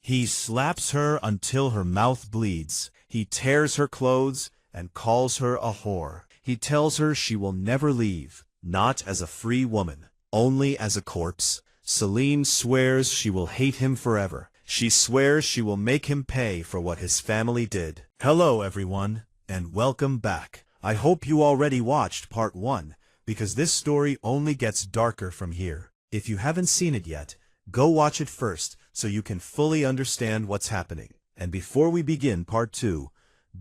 He slaps her until her mouth bleeds. He tears her clothes and calls her a whore. He tells her she will never leave, not as a free woman, only as a corpse. Celine swears she will hate him forever. She swears she will make him pay for what his family did. Hello everyone, and welcome back. I hope you already watched part 1, because this story only gets darker from here. If you haven't seen it yet, go watch it first so you can fully understand what's happening. And before we begin part 2,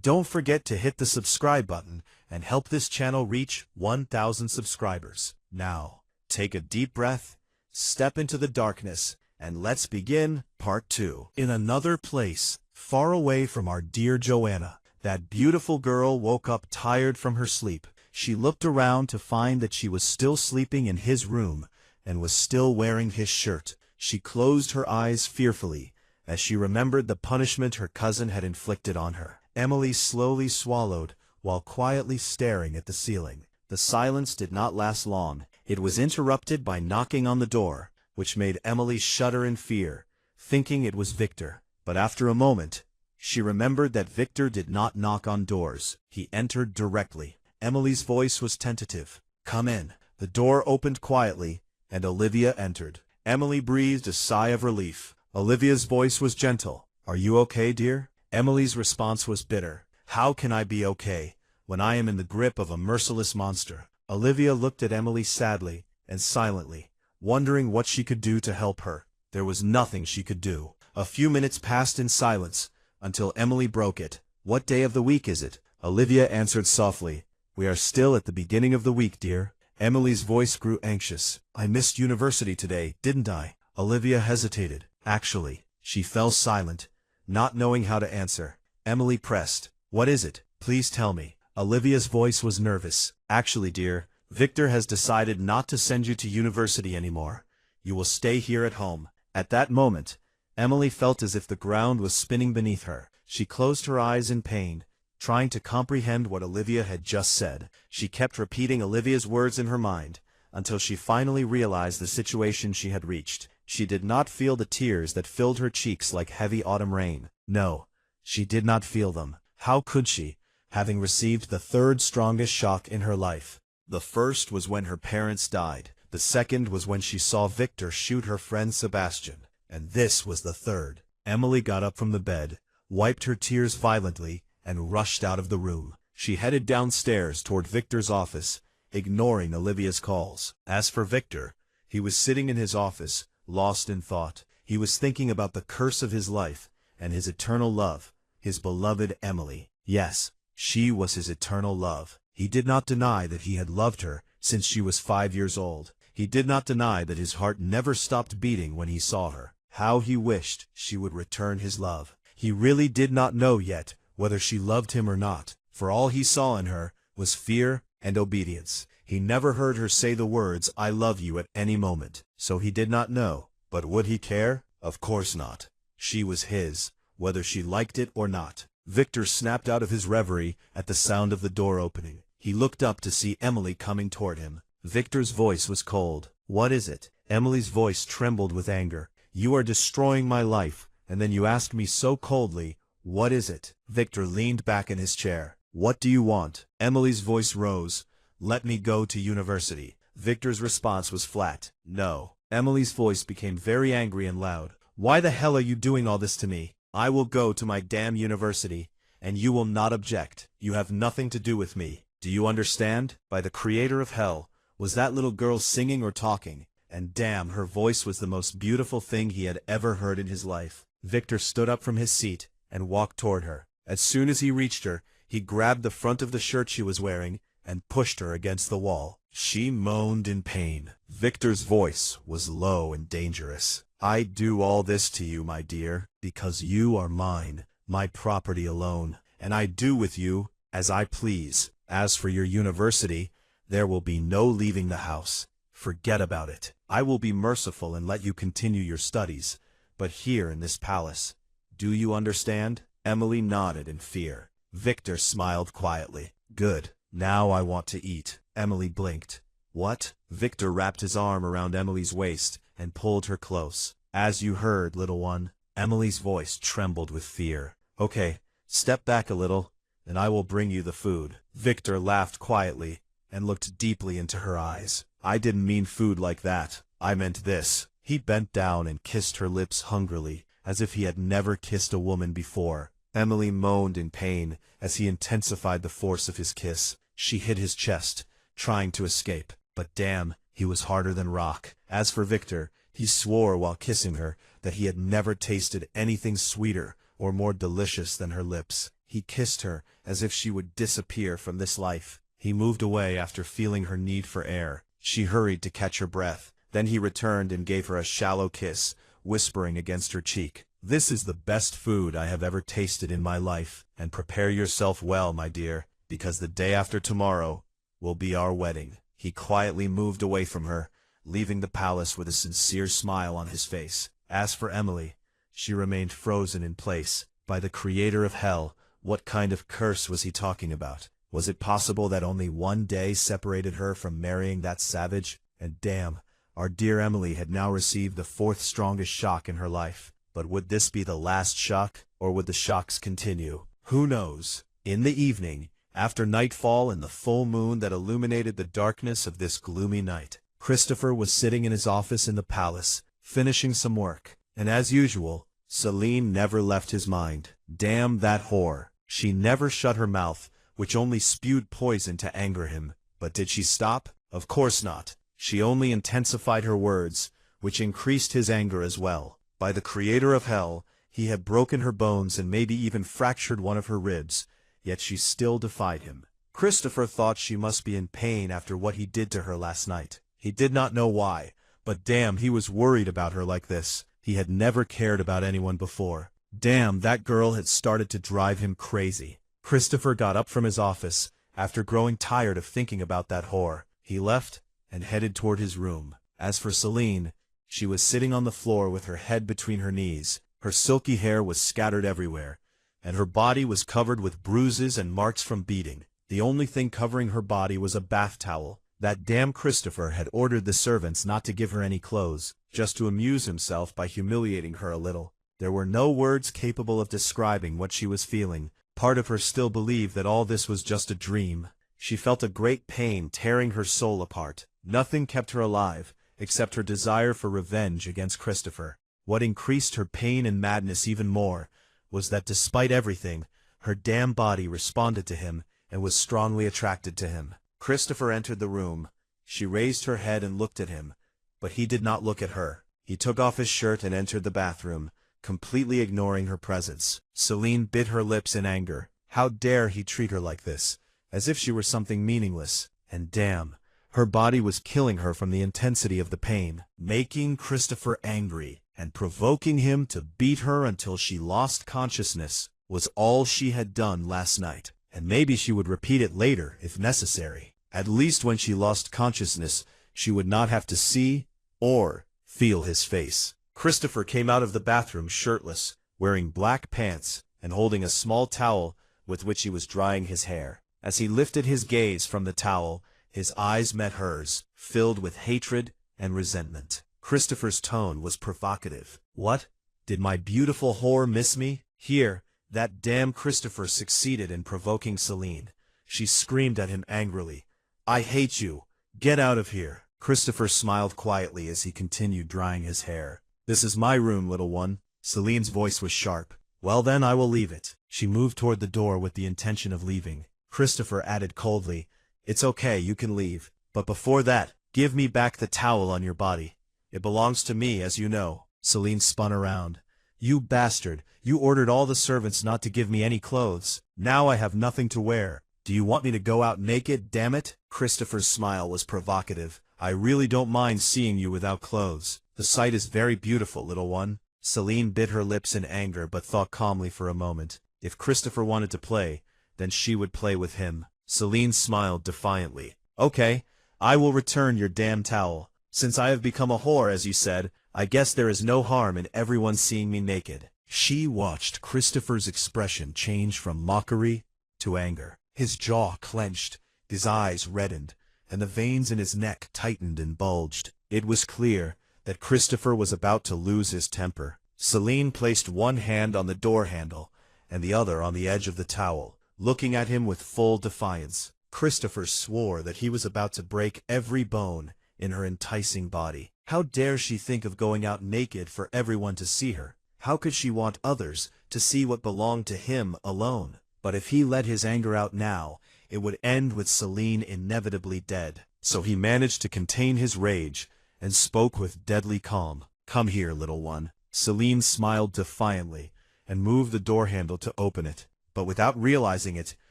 don't forget to hit the subscribe button and help this channel reach 1,000 subscribers. Now, take a deep breath, step into the darkness, and let's begin part 2. In another place, far away from our dear Joanna, that beautiful girl woke up tired from her sleep. She looked around to find that she was still sleeping in his room and was still wearing his shirt. She closed her eyes fearfully as she remembered the punishment her cousin had inflicted on her. Emily slowly swallowed while quietly staring at the ceiling. The silence did not last long. It was interrupted by knocking on the door, which made Emily shudder in fear, thinking it was Victor. But after a moment, she remembered that Victor did not knock on doors. He entered directly. Emily's voice was tentative. "Come in." The door opened quietly, and Olivia entered. Emily breathed a sigh of relief. Olivia's voice was gentle. "Are you okay, dear?" Emily's response was bitter. "How can I be okay when I am in the grip of a merciless monster?" Olivia looked at Emily sadly and silently, wondering what she could do to help her. There was nothing she could do. A few minutes passed in silence, until Emily broke it. "What day of the week is it?" Olivia answered softly. "We are still at the beginning of the week, dear." Emily's voice grew anxious. "I missed university today, didn't I?" Olivia hesitated. "Actually." She fell silent, not knowing how to answer. Emily pressed. "What is it? Please tell me." Olivia's voice was nervous. "Actually, dear, Victor has decided not to send you to university anymore. You will stay here at home." At that moment, Emily felt as if the ground was spinning beneath her. She closed her eyes in pain, trying to comprehend what Olivia had just said. She kept repeating Olivia's words in her mind, until she finally realized the situation she had reached. She did not feel the tears that filled her cheeks like heavy autumn rain. No, she did not feel them. How could she, having received the third strongest shock in her life? The first was when her parents died. The second was when she saw Victor shoot her friend Sebastian. And this was the third. Emily got up from the bed, wiped her tears violently, and rushed out of the room. She headed downstairs toward Victor's office, ignoring Olivia's calls. As for Victor, he was sitting in his office, lost in thought. He was thinking about the curse of his life and his eternal love, his beloved Emily. Yes, she was his eternal love. He did not deny that he had loved her since she was 5 years old. He did not deny that his heart never stopped beating when he saw her. How he wished she would return his love. He really did not know yet whether she loved him or not, for all he saw in her was fear and obedience. He never heard her say the words, "I love you," at any moment, so he did not know. But would he care? Of course not. She was his, whether she liked it or not. Victor snapped out of his reverie at the sound of the door opening. He looked up to see Emily coming toward him. Victor's voice was cold. "What is it?" Emily's voice trembled with anger. "You are destroying my life, and then you ask me so coldly, what is it?" Victor leaned back in his chair. "What do you want?" Emily's voice rose. "Let me go to university." Victor's response was flat. "No." Emily's voice became very angry and loud. "Why the hell are you doing all this to me? I will go to my damn university, and you will not object. You have nothing to do with me. Do you understand? By the creator of hell, was that little girl singing or talking? And damn, her voice was the most beautiful thing he had ever heard in his life." Victor stood up from his seat and walked toward her. As soon as he reached her, he grabbed the front of the shirt she was wearing and pushed her against the wall. She moaned in pain. Victor's voice was low and dangerous. "I do all this to you, my dear, because you are mine, my property alone, and I do with you as I please. As for your university, there will be no leaving the house. Forget about it. I will be merciful and let you continue your studies, but here in this palace. Do you understand?" Emily nodded in fear. Victor smiled quietly. "Good. Now I want to eat." Emily blinked. "What?" Victor wrapped his arm around Emily's waist and pulled her close. "As you heard, little one, Emily's voice trembled with fear. Okay, step back a little, and I will bring you the food. Victor laughed quietly and looked deeply into her eyes. I didn't mean food like that. I meant this. He bent down and kissed her lips hungrily, as if he had never kissed a woman before. Emily moaned in pain as he intensified the force of his kiss. She hit his chest, trying to escape, but damn, he was harder than rock. As for Victor, he swore while kissing her that he had never tasted anything sweeter or more delicious than her lips. He kissed her as if she would disappear from this life. He moved away after feeling her need for air. She hurried to catch her breath. Then he returned and gave her a shallow kiss, whispering against her cheek, "This is the best food I have ever tasted in my life, and prepare yourself well, my dear, because the day after tomorrow will be our wedding." He quietly moved away from her, leaving the palace with a sincere smile on his face. As for Emily, she remained frozen in place. By the creator of hell, what kind of curse was he talking about? Was it possible that only one day separated her from marrying that savage? And damn, our dear Emily had now received the fourth strongest shock in her life. But would this be the last shock, or would the shocks continue? Who knows? In the evening, after nightfall and the full moon that illuminated the darkness of this gloomy night, Christopher was sitting in his office in the palace, finishing some work. And as usual, Celine never left his mind. Damn that whore. She never shut her mouth, which only spewed poison to anger him. But did she stop? Of course not. She only intensified her words, which increased his anger as well. By the creator of hell, he had broken her bones and maybe even fractured one of her ribs, yet she still defied him. Christopher thought she must be in pain after what he did to her last night. He did not know why, but damn, he was worried about her like this. He had never cared about anyone before. Damn, that girl had started to drive him crazy. Christopher got up from his office, after growing tired of thinking about that whore. He left and headed toward his room. As for Celine, she was sitting on the floor with her head between her knees. Her silky hair was scattered everywhere, and her body was covered with bruises and marks from beating. The only thing covering her body was a bath towel. That damn Christopher had ordered the servants not to give her any clothes, just to amuse himself by humiliating her a little. There were no words capable of describing what she was feeling. Part of her still believed that all this was just a dream. She felt a great pain tearing her soul apart. Nothing kept her alive, except her desire for revenge against Christopher. What increased her pain and madness even more was that despite everything, her damn body responded to him and was strongly attracted to him. Christopher entered the room. She raised her head and looked at him, but he did not look at her. He took off his shirt and entered the bathroom, completely ignoring her presence. Celine bit her lips in anger. How dare he treat her like this, as if she were something meaningless. And damn, her body was killing her from the intensity of the pain, making Christopher angry and provoking him to beat her until she lost consciousness was all she had done last night. And maybe she would repeat it later if necessary. At least when she lost consciousness, she would not have to see or feel his face. Christopher came out of the bathroom shirtless, wearing black pants and holding a small towel with which he was drying his hair. As he lifted his gaze from the towel, his eyes met hers, filled with hatred and resentment. Christopher's tone was provocative. "What? Did my beautiful whore miss me?" Here, that damn Christopher succeeded in provoking Celine. She screamed at him angrily, "I hate you. Get out of here." Christopher smiled quietly as he continued drying his hair. "This is my room, little one." Celine's voice was sharp. "Well then, I will leave it." She moved toward the door with the intention of leaving. Christopher added coldly, "It's okay, you can leave. But before that, give me back the towel on your body. It belongs to me, as you know." Celine spun around. "You bastard, you ordered all the servants not to give me any clothes. Now I have nothing to wear. Do you want me to go out naked, damn it?" Christopher's smile was provocative. "I really don't mind seeing you without clothes. The sight is very beautiful, little one." Celine bit her lips in anger but thought calmly for a moment. If Christopher wanted to play, then she would play with him. Celine smiled defiantly. "Okay, I will return your damn towel. Since I have become a whore, as you said, I guess there is no harm in everyone seeing me naked." She watched Christopher's expression change from mockery to anger. His jaw clenched, his eyes reddened, and the veins in his neck tightened and bulged. It was clear that Christopher was about to lose his temper. Celine placed one hand on the door handle and the other on the edge of the towel, looking at him with full defiance. Christopher swore that he was about to break every bone in her enticing body. How dare she think of going out naked for everyone to see her? How could she want others to see what belonged to him alone? But if he let his anger out now, it would end with Celine inevitably dead. So he managed to contain his rage and spoke with deadly calm. "Come here, little one." Celine smiled defiantly and moved the door handle to open it. But without realizing it,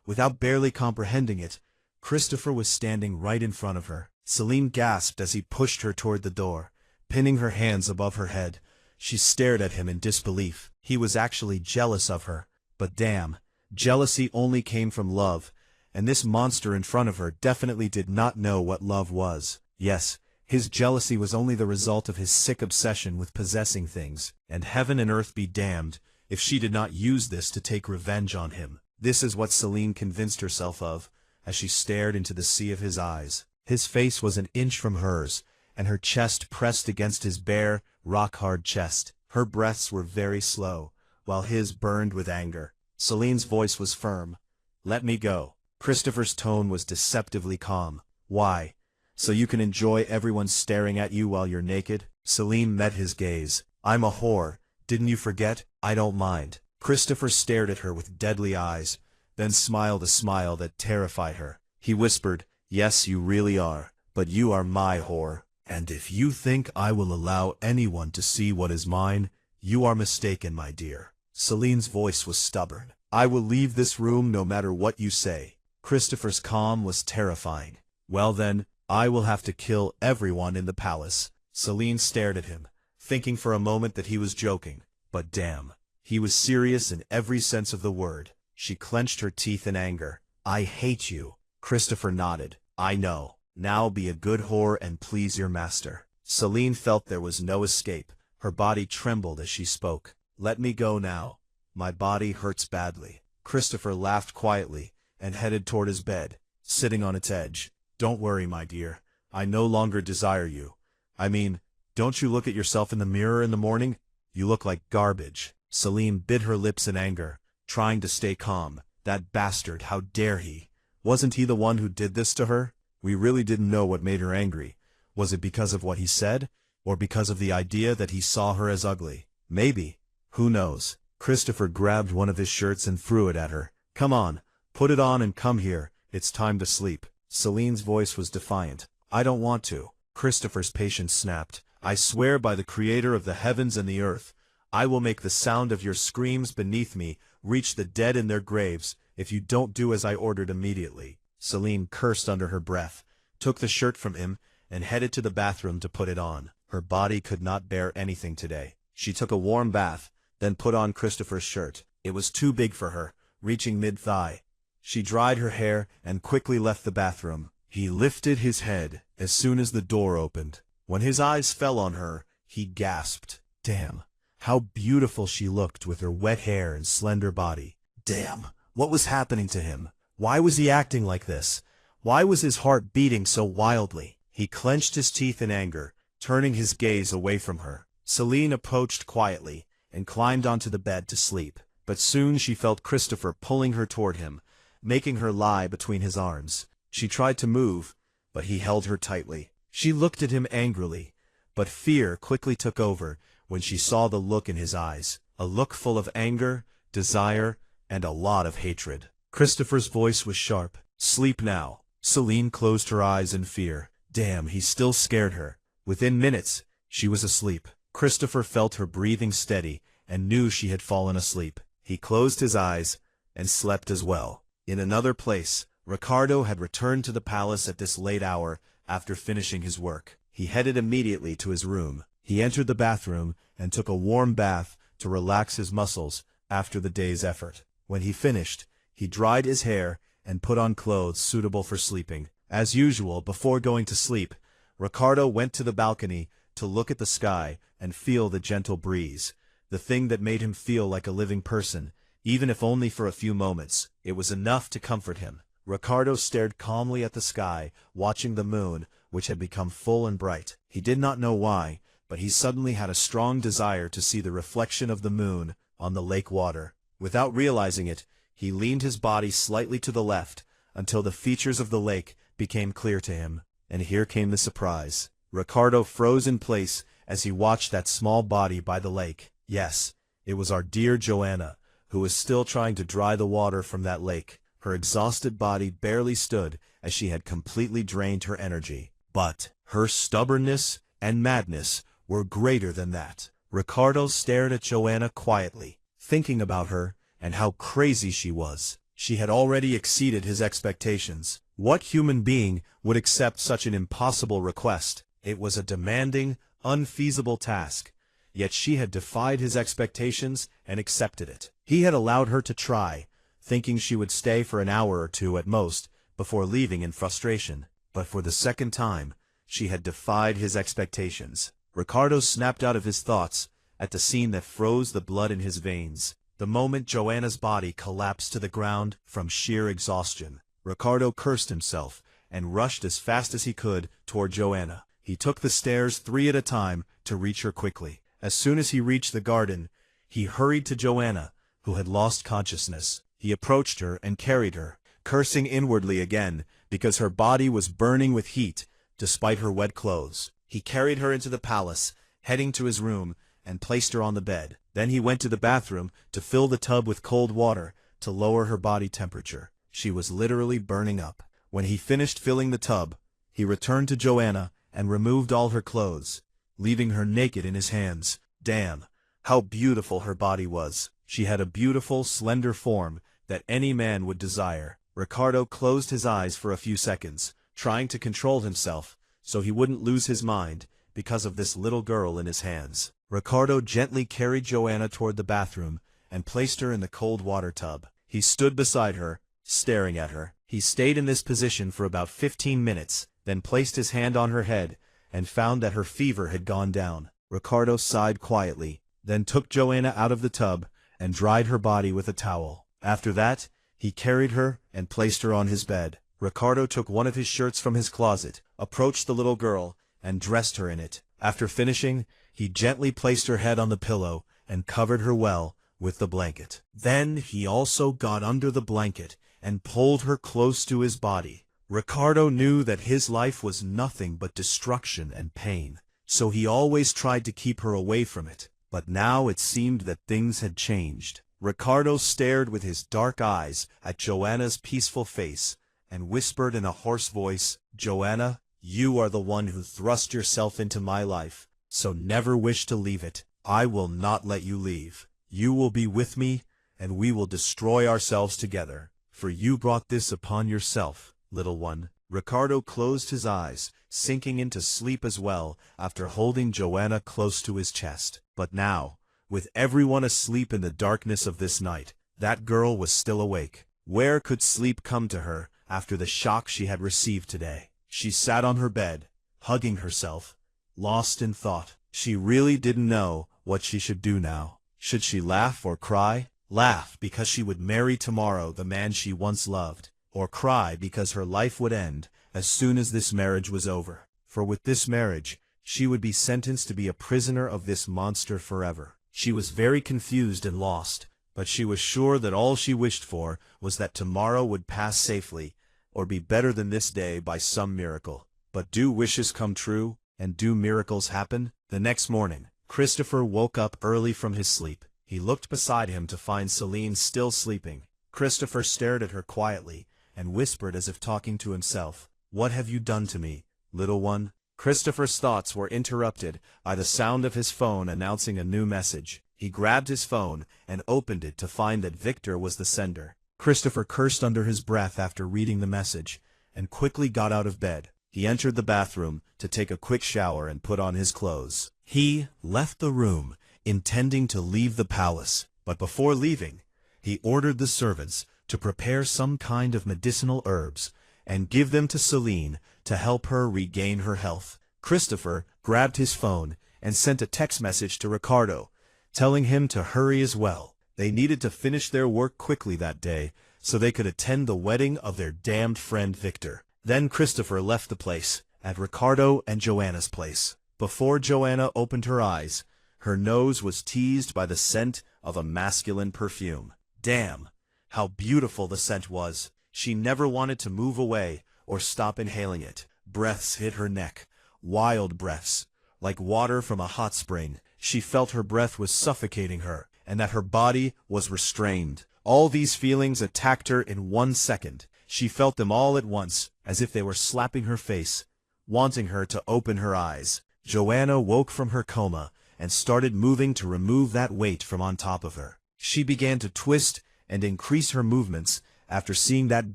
without barely comprehending it, Christopher was standing right in front of her. Celine gasped as he pushed her toward the door, pinning her hands above her head. She stared at him in disbelief. He was actually jealous of her. But damn, jealousy only came from love, and this monster in front of her definitely did not know what love was. Yes, his jealousy was only the result of his sick obsession with possessing things, and heaven and earth be damned if she did not use this to take revenge on him. This is what Celine convinced herself of as she stared into the sea of his eyes. His face was an inch from hers, and her chest pressed against his bare, rock-hard chest. Her breaths were very slow, while his burned with anger. Celine's voice was firm. "Let me go." Christopher's tone was deceptively calm. "Why? So you can enjoy everyone staring at you while you're naked?" Celine met his gaze. "I'm a whore. Didn't you forget? I don't mind." Christopher stared at her with deadly eyes, then smiled a smile that terrified her. He whispered, "Yes, you really are, but you are my whore. And if you think I will allow anyone to see what is mine, you are mistaken, my dear." Celine's voice was stubborn. "I will leave this room no matter what you say." Christopher's calm was terrifying. "Well then, I will have to kill everyone in the palace." Celine stared at him, thinking for a moment that he was joking. But damn, he was serious in every sense of the word. She clenched her teeth in anger. "I hate you." Christopher nodded. "I know. Now be a good whore and please your master." Celine felt there was no escape. Her body trembled as she spoke. "Let me go now. My body hurts badly." Christopher laughed quietly and headed toward his bed, sitting on its edge. "Don't worry, my dear. I no longer desire you. I mean, don't you look at yourself in the mirror in the morning? You look like garbage." Celine bit her lips in anger, trying to stay calm. That bastard, how dare he? Wasn't he the one who did this to her? We really didn't know what made her angry. Was it because of what he said, or because of the idea that he saw her as ugly? Maybe. Who knows? Christopher grabbed one of his shirts and threw it at her. "Come on, put it on and come here. It's time to sleep." Celine's voice was defiant. "I don't want to." Christopher's patience snapped. "I swear by the creator of the heavens and the earth, I will make the sound of your screams beneath me reach the dead in their graves if you don't do as I ordered immediately." Celine cursed under her breath, took the shirt from him, and headed to the bathroom to put it on. Her body could not bear anything today. She took a warm bath, then put on Christopher's shirt. It was too big for her, reaching mid-thigh. She dried her hair and quickly left the bathroom. He lifted his head as soon as the door opened. When his eyes fell on her, he gasped. Damn, how beautiful she looked with her wet hair and slender body. Damn, what was happening to him? Why was he acting like this? Why was his heart beating so wildly? He clenched his teeth in anger, turning his gaze away from her. Celine approached quietly and climbed onto the bed to sleep. But soon she felt Christopher pulling her toward him, making her lie between his arms. She tried to move, but he held her tightly. She looked at him angrily, but fear quickly took over when she saw the look in his eyes, a look full of anger, desire, and a lot of hatred. Christopher's voice was sharp. "Sleep now." Celine closed her eyes in fear. Damn, he still scared her. Within minutes, she was asleep. Christopher felt her breathing steady and knew she had fallen asleep. He closed his eyes and slept as well. In another place, Ricardo had returned to the palace at this late hour after finishing his work. He headed immediately to his room. He entered the bathroom and took a warm bath to relax his muscles after the day's effort. When he finished, he dried his hair and put on clothes suitable for sleeping. As usual, before going to sleep, Ricardo went to the balcony to look at the sky and feel the gentle breeze, the thing that made him feel like a living person, even if only for a few moments. It was enough to comfort him. Ricardo stared calmly at the sky, watching the moon, which had become full and bright. He did not know why, but he suddenly had a strong desire to see the reflection of the moon on the lake water. Without realizing it, he leaned his body slightly to the left until the features of the lake became clear to him. And here came the surprise. Ricardo froze in place as he watched that small body by the lake. Yes, it was our dear Joanna, who was still trying to dry the water from that lake. Her exhausted body barely stood as she had completely drained her energy. But her stubbornness and madness were greater than that. Ricardo stared at Joanna quietly, thinking about her and how crazy she was. She had already exceeded his expectations. What human being would accept such an impossible request? It was a demanding, unfeasible task, yet she had defied his expectations and accepted it. He had allowed her to try, thinking she would stay for an hour or two at most before leaving in frustration. But for the second time, she had defied his expectations. Ricardo snapped out of his thoughts at the scene that froze the blood in his veins. The moment Joanna's body collapsed to the ground from sheer exhaustion, Ricardo cursed himself and rushed as fast as he could toward Joanna. He took the stairs 3 at a time to reach her quickly. As soon as he reached the garden, he hurried to Joanna, who had lost consciousness. He approached her and carried her, cursing inwardly again because her body was burning with heat despite her wet clothes. He carried her into the palace, heading to his room, and placed her on the bed. Then he went to the bathroom to fill the tub with cold water to lower her body temperature. She was literally burning up. When he finished filling the tub, he returned to Joanna and removed all her clothes, leaving her naked in his hands. Damn, how beautiful her body was. She had a beautiful, slender form that any man would desire. Ricardo closed his eyes for a few seconds, trying to control himself so he wouldn't lose his mind because of this little girl in his hands. Ricardo gently carried Joanna toward the bathroom and placed her in the cold water tub. He stood beside her, staring at her. He stayed in this position for about 15 minutes, then placed his hand on her head and found that her fever had gone down. Ricardo sighed quietly, then took Joanna out of the tub and dried her body with a towel. After that, he carried her and placed her on his bed. Ricardo took one of his shirts from his closet, approached the little girl, and dressed her in it. After finishing, he gently placed her head on the pillow and covered her well with the blanket. Then he also got under the blanket and pulled her close to his body. Ricardo knew that his life was nothing but destruction and pain, so he always tried to keep her away from it. But now it seemed that things had changed. Ricardo stared with his dark eyes at Joanna's peaceful face and whispered in a hoarse voice, "Joanna, you are the one who thrust yourself into my life, so never wish to leave it. I will not let you leave. You will be with me, and we will destroy ourselves together. For you brought this upon yourself, little one." Ricardo closed his eyes, sinking into sleep as well after holding Joanna close to his chest. But now, with everyone asleep in the darkness of this night, that girl was still awake. Where could sleep come to her after the shock she had received today? She sat on her bed, hugging herself, lost in thought. She really didn't know what she should do now. Should she laugh or cry? Laugh because she would marry tomorrow the man she once loved, or cry because her life would end as soon as this marriage was over. For with this marriage, she would be sentenced to be a prisoner of this monster forever. She was very confused and lost, but she was sure that all she wished for was that tomorrow would pass safely, or be better than this day by some miracle. But do wishes come true, and do miracles happen? The next morning, Christopher woke up early from his sleep. He looked beside him to find Celine still sleeping. Christopher stared at her quietly and whispered as if talking to himself, "What have you done to me, little one?" Christopher's thoughts were interrupted by the sound of his phone announcing a new message. He grabbed his phone and opened it to find that Victor was the sender. Christopher cursed under his breath after reading the message and quickly got out of bed. He entered the bathroom to take a quick shower and put on his clothes. He left the room, intending to leave the palace, but before leaving, he ordered the servants to prepare some kind of medicinal herbs and give them to Celine to help her regain her health. Christopher grabbed his phone and sent a text message to Ricardo, telling him to hurry as well. They needed to finish their work quickly that day so they could attend the wedding of their damned friend Victor. Then Christopher left the place, at Ricardo and Joanna's place. Before Joanna opened her eyes, her nose was teased by the scent of a masculine perfume. Damn, how beautiful the scent was. She never wanted to move away or stop inhaling it. Breaths hit her neck, wild breaths, like water from a hot spring. She felt her breath was suffocating her, and that her body was restrained. All these feelings attacked her in 1 second. She felt them all at once, as if they were slapping her face, wanting her to open her eyes. Joanna woke from her coma and started moving to remove that weight from on top of her. She began to twist and increase her movements after seeing that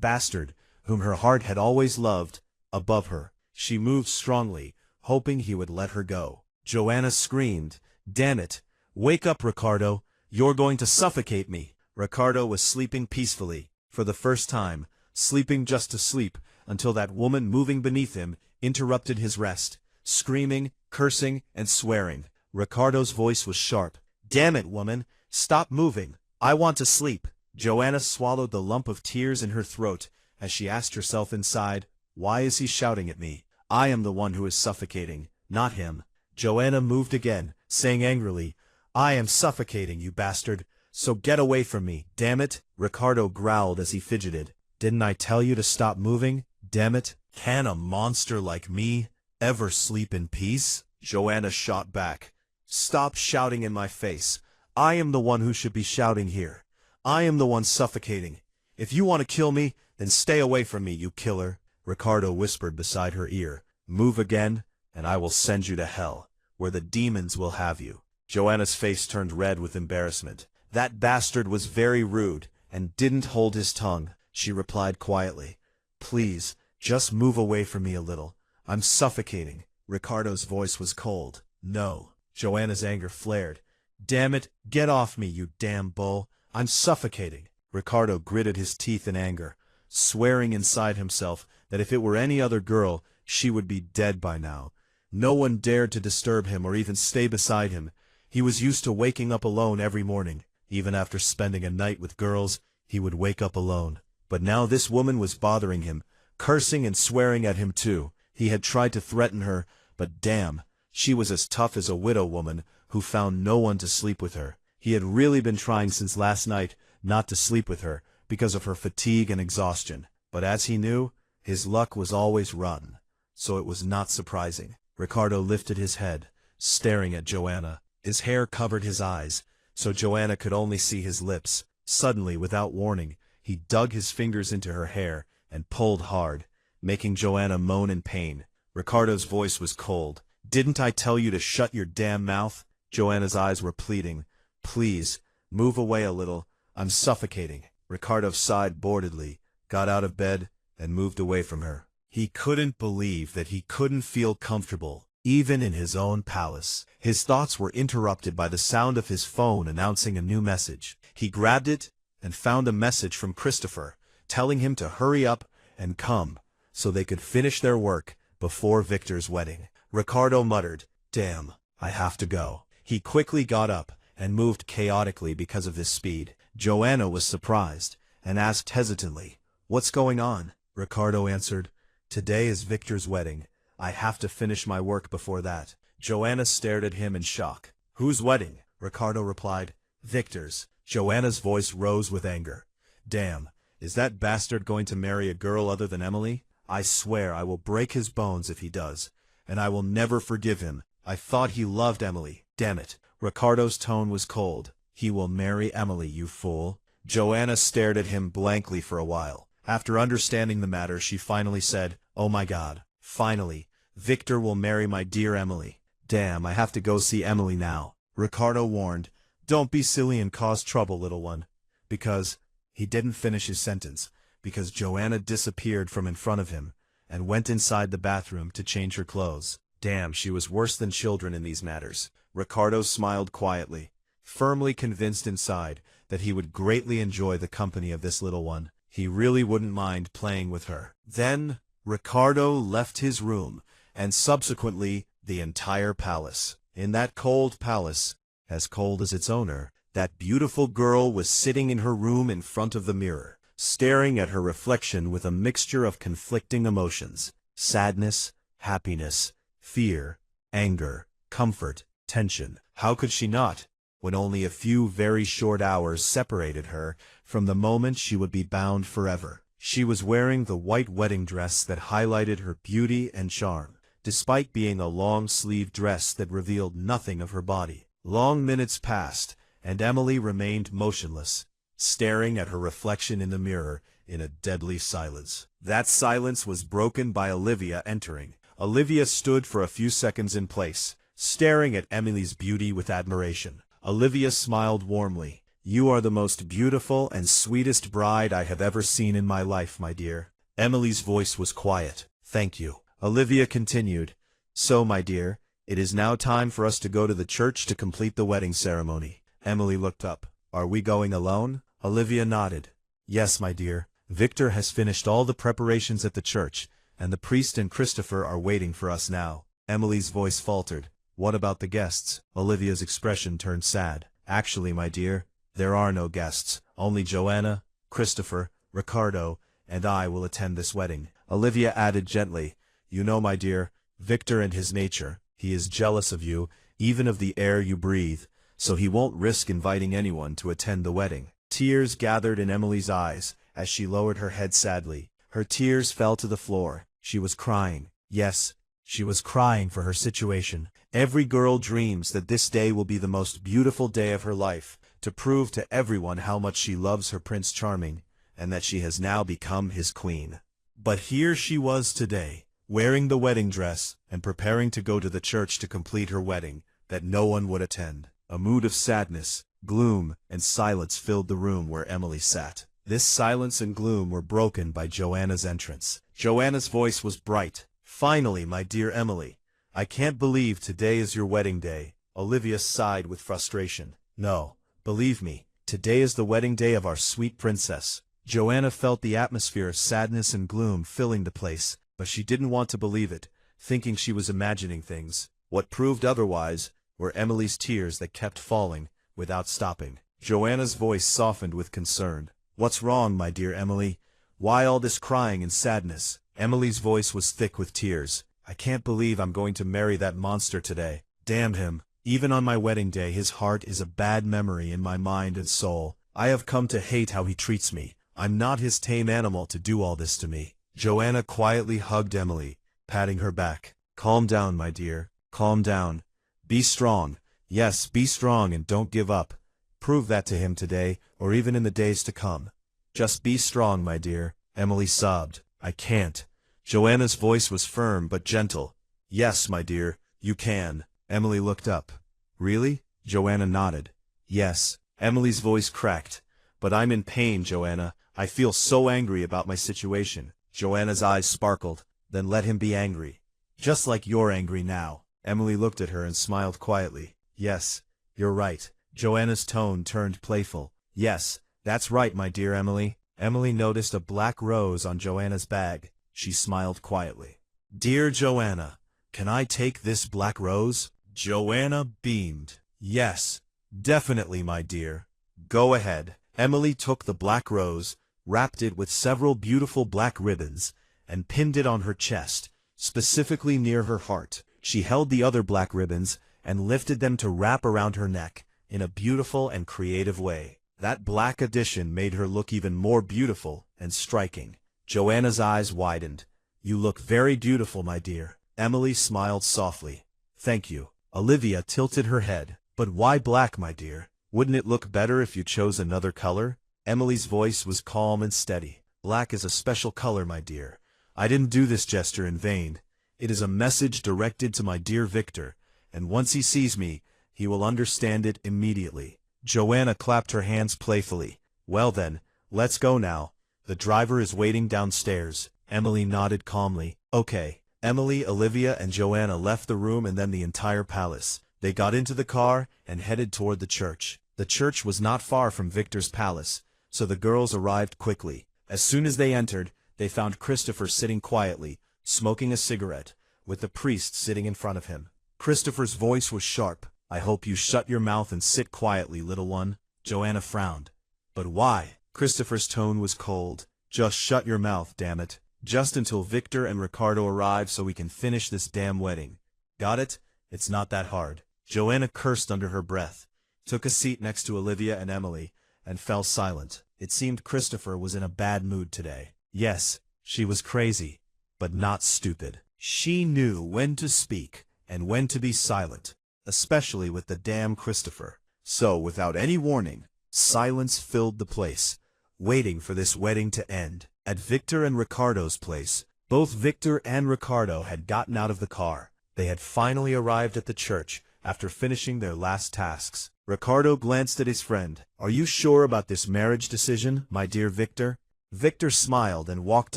bastard, whom her heart had always loved, above her. She moved strongly, hoping he would let her go. Joanna screamed, "Damn it! Wake up, Ricardo! You're going to suffocate me!" Ricardo was sleeping peacefully, for the first time, sleeping just to sleep, until that woman moving beneath him interrupted his rest, screaming, cursing, and swearing. Ricardo's voice was sharp. "Damn it, woman! Stop moving! I want to sleep!" Joanna swallowed the lump of tears in her throat as she asked herself inside, "Why is he shouting at me? I am the one who is suffocating, not him." Joanna moved again, saying angrily, "I am suffocating, you bastard, so get away from me, damn it!" Ricardo growled as he fidgeted. "Didn't I tell you to stop moving? Damn it! Can a monster like me ever sleep in peace?" Joanna shot back. "Stop shouting in my face. I am the one who should be shouting here. I am the one suffocating. If you want to kill me, then stay away from me, you killer." Ricardo whispered beside her ear, "Move again, and I will send you to hell, where the demons will have you." Joanna's face turned red with embarrassment. "That bastard was very rude, and didn't hold his tongue," she replied quietly. "Please, just move away from me a little. I'm suffocating." Ricardo's voice was cold. "No." Joanna's anger flared. "Damn it, get off me, you damn bull. I'm suffocating." Ricardo gritted his teeth in anger, swearing inside himself that if it were any other girl, she would be dead by now. No one dared to disturb him or even stay beside him. He was used to waking up alone every morning. Even after spending a night with girls, he would wake up alone. But now this woman was bothering him, cursing and swearing at him too. He had tried to threaten her, but damn, she was as tough as a widow woman who found no one to sleep with her. He had really been trying since last night not to sleep with her because of her fatigue and exhaustion. But as he knew, his luck was always run, so it was not surprising. Ricardo lifted his head, staring at Joanna. His hair covered his eyes, so Joanna could only see his lips. Suddenly, without warning, he dug his fingers into her hair and pulled hard, making Joanna moan in pain. Ricardo's voice was cold. "Didn't I tell you to shut your damn mouth?" Joanna's eyes were pleading. "Please, move away a little. I'm suffocating." Ricardo sighed boredly, got out of bed, and moved away from her. He couldn't believe that he couldn't feel comfortable, even in his own palace. His thoughts were interrupted by the sound of his phone announcing a new message. He grabbed it and found a message from Christopher, telling him to hurry up and come, so they could finish their work before Victor's wedding. Ricardo muttered, "Damn, I have to go." He quickly got up and moved chaotically because of his speed. Joanna was surprised and asked hesitantly, "What's going on?" Ricardo answered, "Today is Victor's wedding. I have to finish my work before that." Joanna stared at him in shock. "Whose wedding?" Ricardo replied, "Victor's." Joanna's voice rose with anger. "Damn, is that bastard going to marry a girl other than Emily? I swear I will break his bones if he does, and I will never forgive him. I thought he loved Emily. Damn it." Ricardo's tone was cold. "He will marry Emily, you fool." Joanna stared at him blankly for a while. After understanding the matter, she finally said, "Oh my God, finally, Victor will marry my dear Emily. Damn, I have to go see Emily now." Ricardo warned, "Don't be silly and cause trouble, little one." Because he didn't finish his sentence, because Joanna disappeared from in front of him and went inside the bathroom to change her clothes. Damn, she was worse than children in these matters. Ricardo smiled quietly, firmly convinced inside that he would greatly enjoy the company of this little one. He really wouldn't mind playing with her. Then Ricardo left his room, and subsequently the entire palace. In that cold palace, as cold as its owner, that beautiful girl was sitting in her room in front of the mirror, staring at her reflection with a mixture of conflicting emotions: sadness, happiness, fear, anger, comfort, tension. How could she not, when only a few very short hours separated her from the moment she would be bound forever? She was wearing the white wedding dress that highlighted her beauty and charm, despite being a long-sleeved dress that revealed nothing of her body. Long minutes passed, and Emily remained motionless, staring at her reflection in the mirror in a deadly silence. That silence was broken by Olivia entering. Olivia stood for a few seconds in place, staring at Emily's beauty with admiration. Olivia smiled warmly. "You are the most beautiful and sweetest bride I have ever seen in my life, my dear." Emily's voice was quiet. "Thank you." Olivia continued, "So, my dear, it is now time for us to go to the church to complete the wedding ceremony." Emily looked up. "Are we going alone?" Olivia nodded. "Yes, my dear. Victor has finished all the preparations at the church, and the priest and Christopher are waiting for us now." Emily's voice faltered. "What about the guests?" Olivia's expression turned sad. "Actually, my dear, there are no guests. Only Joanna, Christopher, Ricardo, and I will attend this wedding." Olivia added gently, "You know, my dear, Victor and his nature. He is jealous of you, even of the air you breathe, so he won't risk inviting anyone to attend the wedding." Tears gathered in Emily's eyes as she lowered her head sadly. Her tears fell to the floor. She was crying. Yes, she was crying for her situation. Every girl dreams that this day will be the most beautiful day of her life, to prove to everyone how much she loves her Prince Charming, and that she has now become his queen. But here she was today, wearing the wedding dress and preparing to go to the church to complete her wedding, that no one would attend. A mood of sadness, gloom, and silence filled the room where Emily sat. This silence and gloom were broken by Joanna's entrance. Joanna's voice was bright. "Finally, my dear Emily. I can't believe today is your wedding day." Olivia sighed with frustration. "No, believe me, today is the wedding day of our sweet princess." Joanna felt the atmosphere of sadness and gloom filling the place, but she didn't want to believe it, thinking she was imagining things. What proved otherwise were Emily's tears that kept falling without stopping. Joanna's voice softened with concern. "What's wrong, my dear Emily? Why all this crying and sadness?" Emily's voice was thick with tears. "I can't believe I'm going to marry that monster today. Damn him. Even on my wedding day his heart is a bad memory in my mind and soul. I have come to hate how he treats me. I'm not his tame animal to do all this to me." Joanna quietly hugged Emily, patting her back. "Calm down, my dear. Calm down. Be strong. Yes, be strong and don't give up. Prove that to him today, or even in the days to come. Just be strong, my dear." Emily sobbed. "I can't." Joanna's voice was firm but gentle. "Yes, my dear, you can." Emily looked up. "Really?" Joanna nodded. "Yes." Emily's voice cracked. "But I'm in pain, Joanna. I feel so angry about my situation." Joanna's eyes sparkled. "Then let him be angry. Just like you're angry now." Emily looked at her and smiled quietly. "Yes, you're right." Joanna's tone turned playful. "Yes, that's right, my dear Emily." Emily noticed a black rose on Joanna's bag. She smiled quietly. "Dear Joanna, can I take this black rose?" Joanna beamed. "Yes, definitely, my dear. Go ahead." Emily took the black rose, wrapped it with several beautiful black ribbons, and pinned it on her chest, specifically near her heart. She held the other black ribbons and lifted them to wrap around her neck in a beautiful and creative way. That black addition made her look even more beautiful and striking. Joanna's eyes widened. "You look very beautiful, my dear." Emily smiled softly. "Thank you." Olivia tilted her head. "But why black, my dear? Wouldn't it look better if you chose another color?" Emily's voice was calm and steady. "Black is a special color, my dear. I didn't do this gesture in vain. It is a message directed to my dear Victor, and once he sees me, he will understand it immediately." Joanna clapped her hands playfully. "Well then, let's go now. The driver is waiting downstairs." Emily nodded calmly. "Okay." Emily, Olivia, and Joanna left the room and then the entire palace. They got into the car and headed toward the church. The church was not far from Victor's palace, so the girls arrived quickly. As soon as they entered, they found Christopher sitting quietly, smoking a cigarette, with the priest sitting in front of him. Christopher's voice was sharp. "I hope you shut your mouth and sit quietly, little one." Joanna frowned. "But why?" Christopher's tone was cold. "Just shut your mouth, damn it. Just until Victor and Ricardo arrive so we can finish this damn wedding. Got it? It's not that hard. Joanna cursed under her breath, took a seat next to Olivia and Emily, and fell silent. It seemed Christopher was in a bad mood today. Yes, she was crazy, but not stupid. She knew when to speak and when to be silent, especially with the damn Christopher. So, without any warning, silence filled the place, waiting for this wedding to end. At Victor and Ricardo's place, both Victor and Ricardo had gotten out of the car. They had finally arrived at the church after finishing their last tasks. Ricardo glanced at his friend. "Are you sure about this marriage decision, my dear Victor?" Victor smiled and walked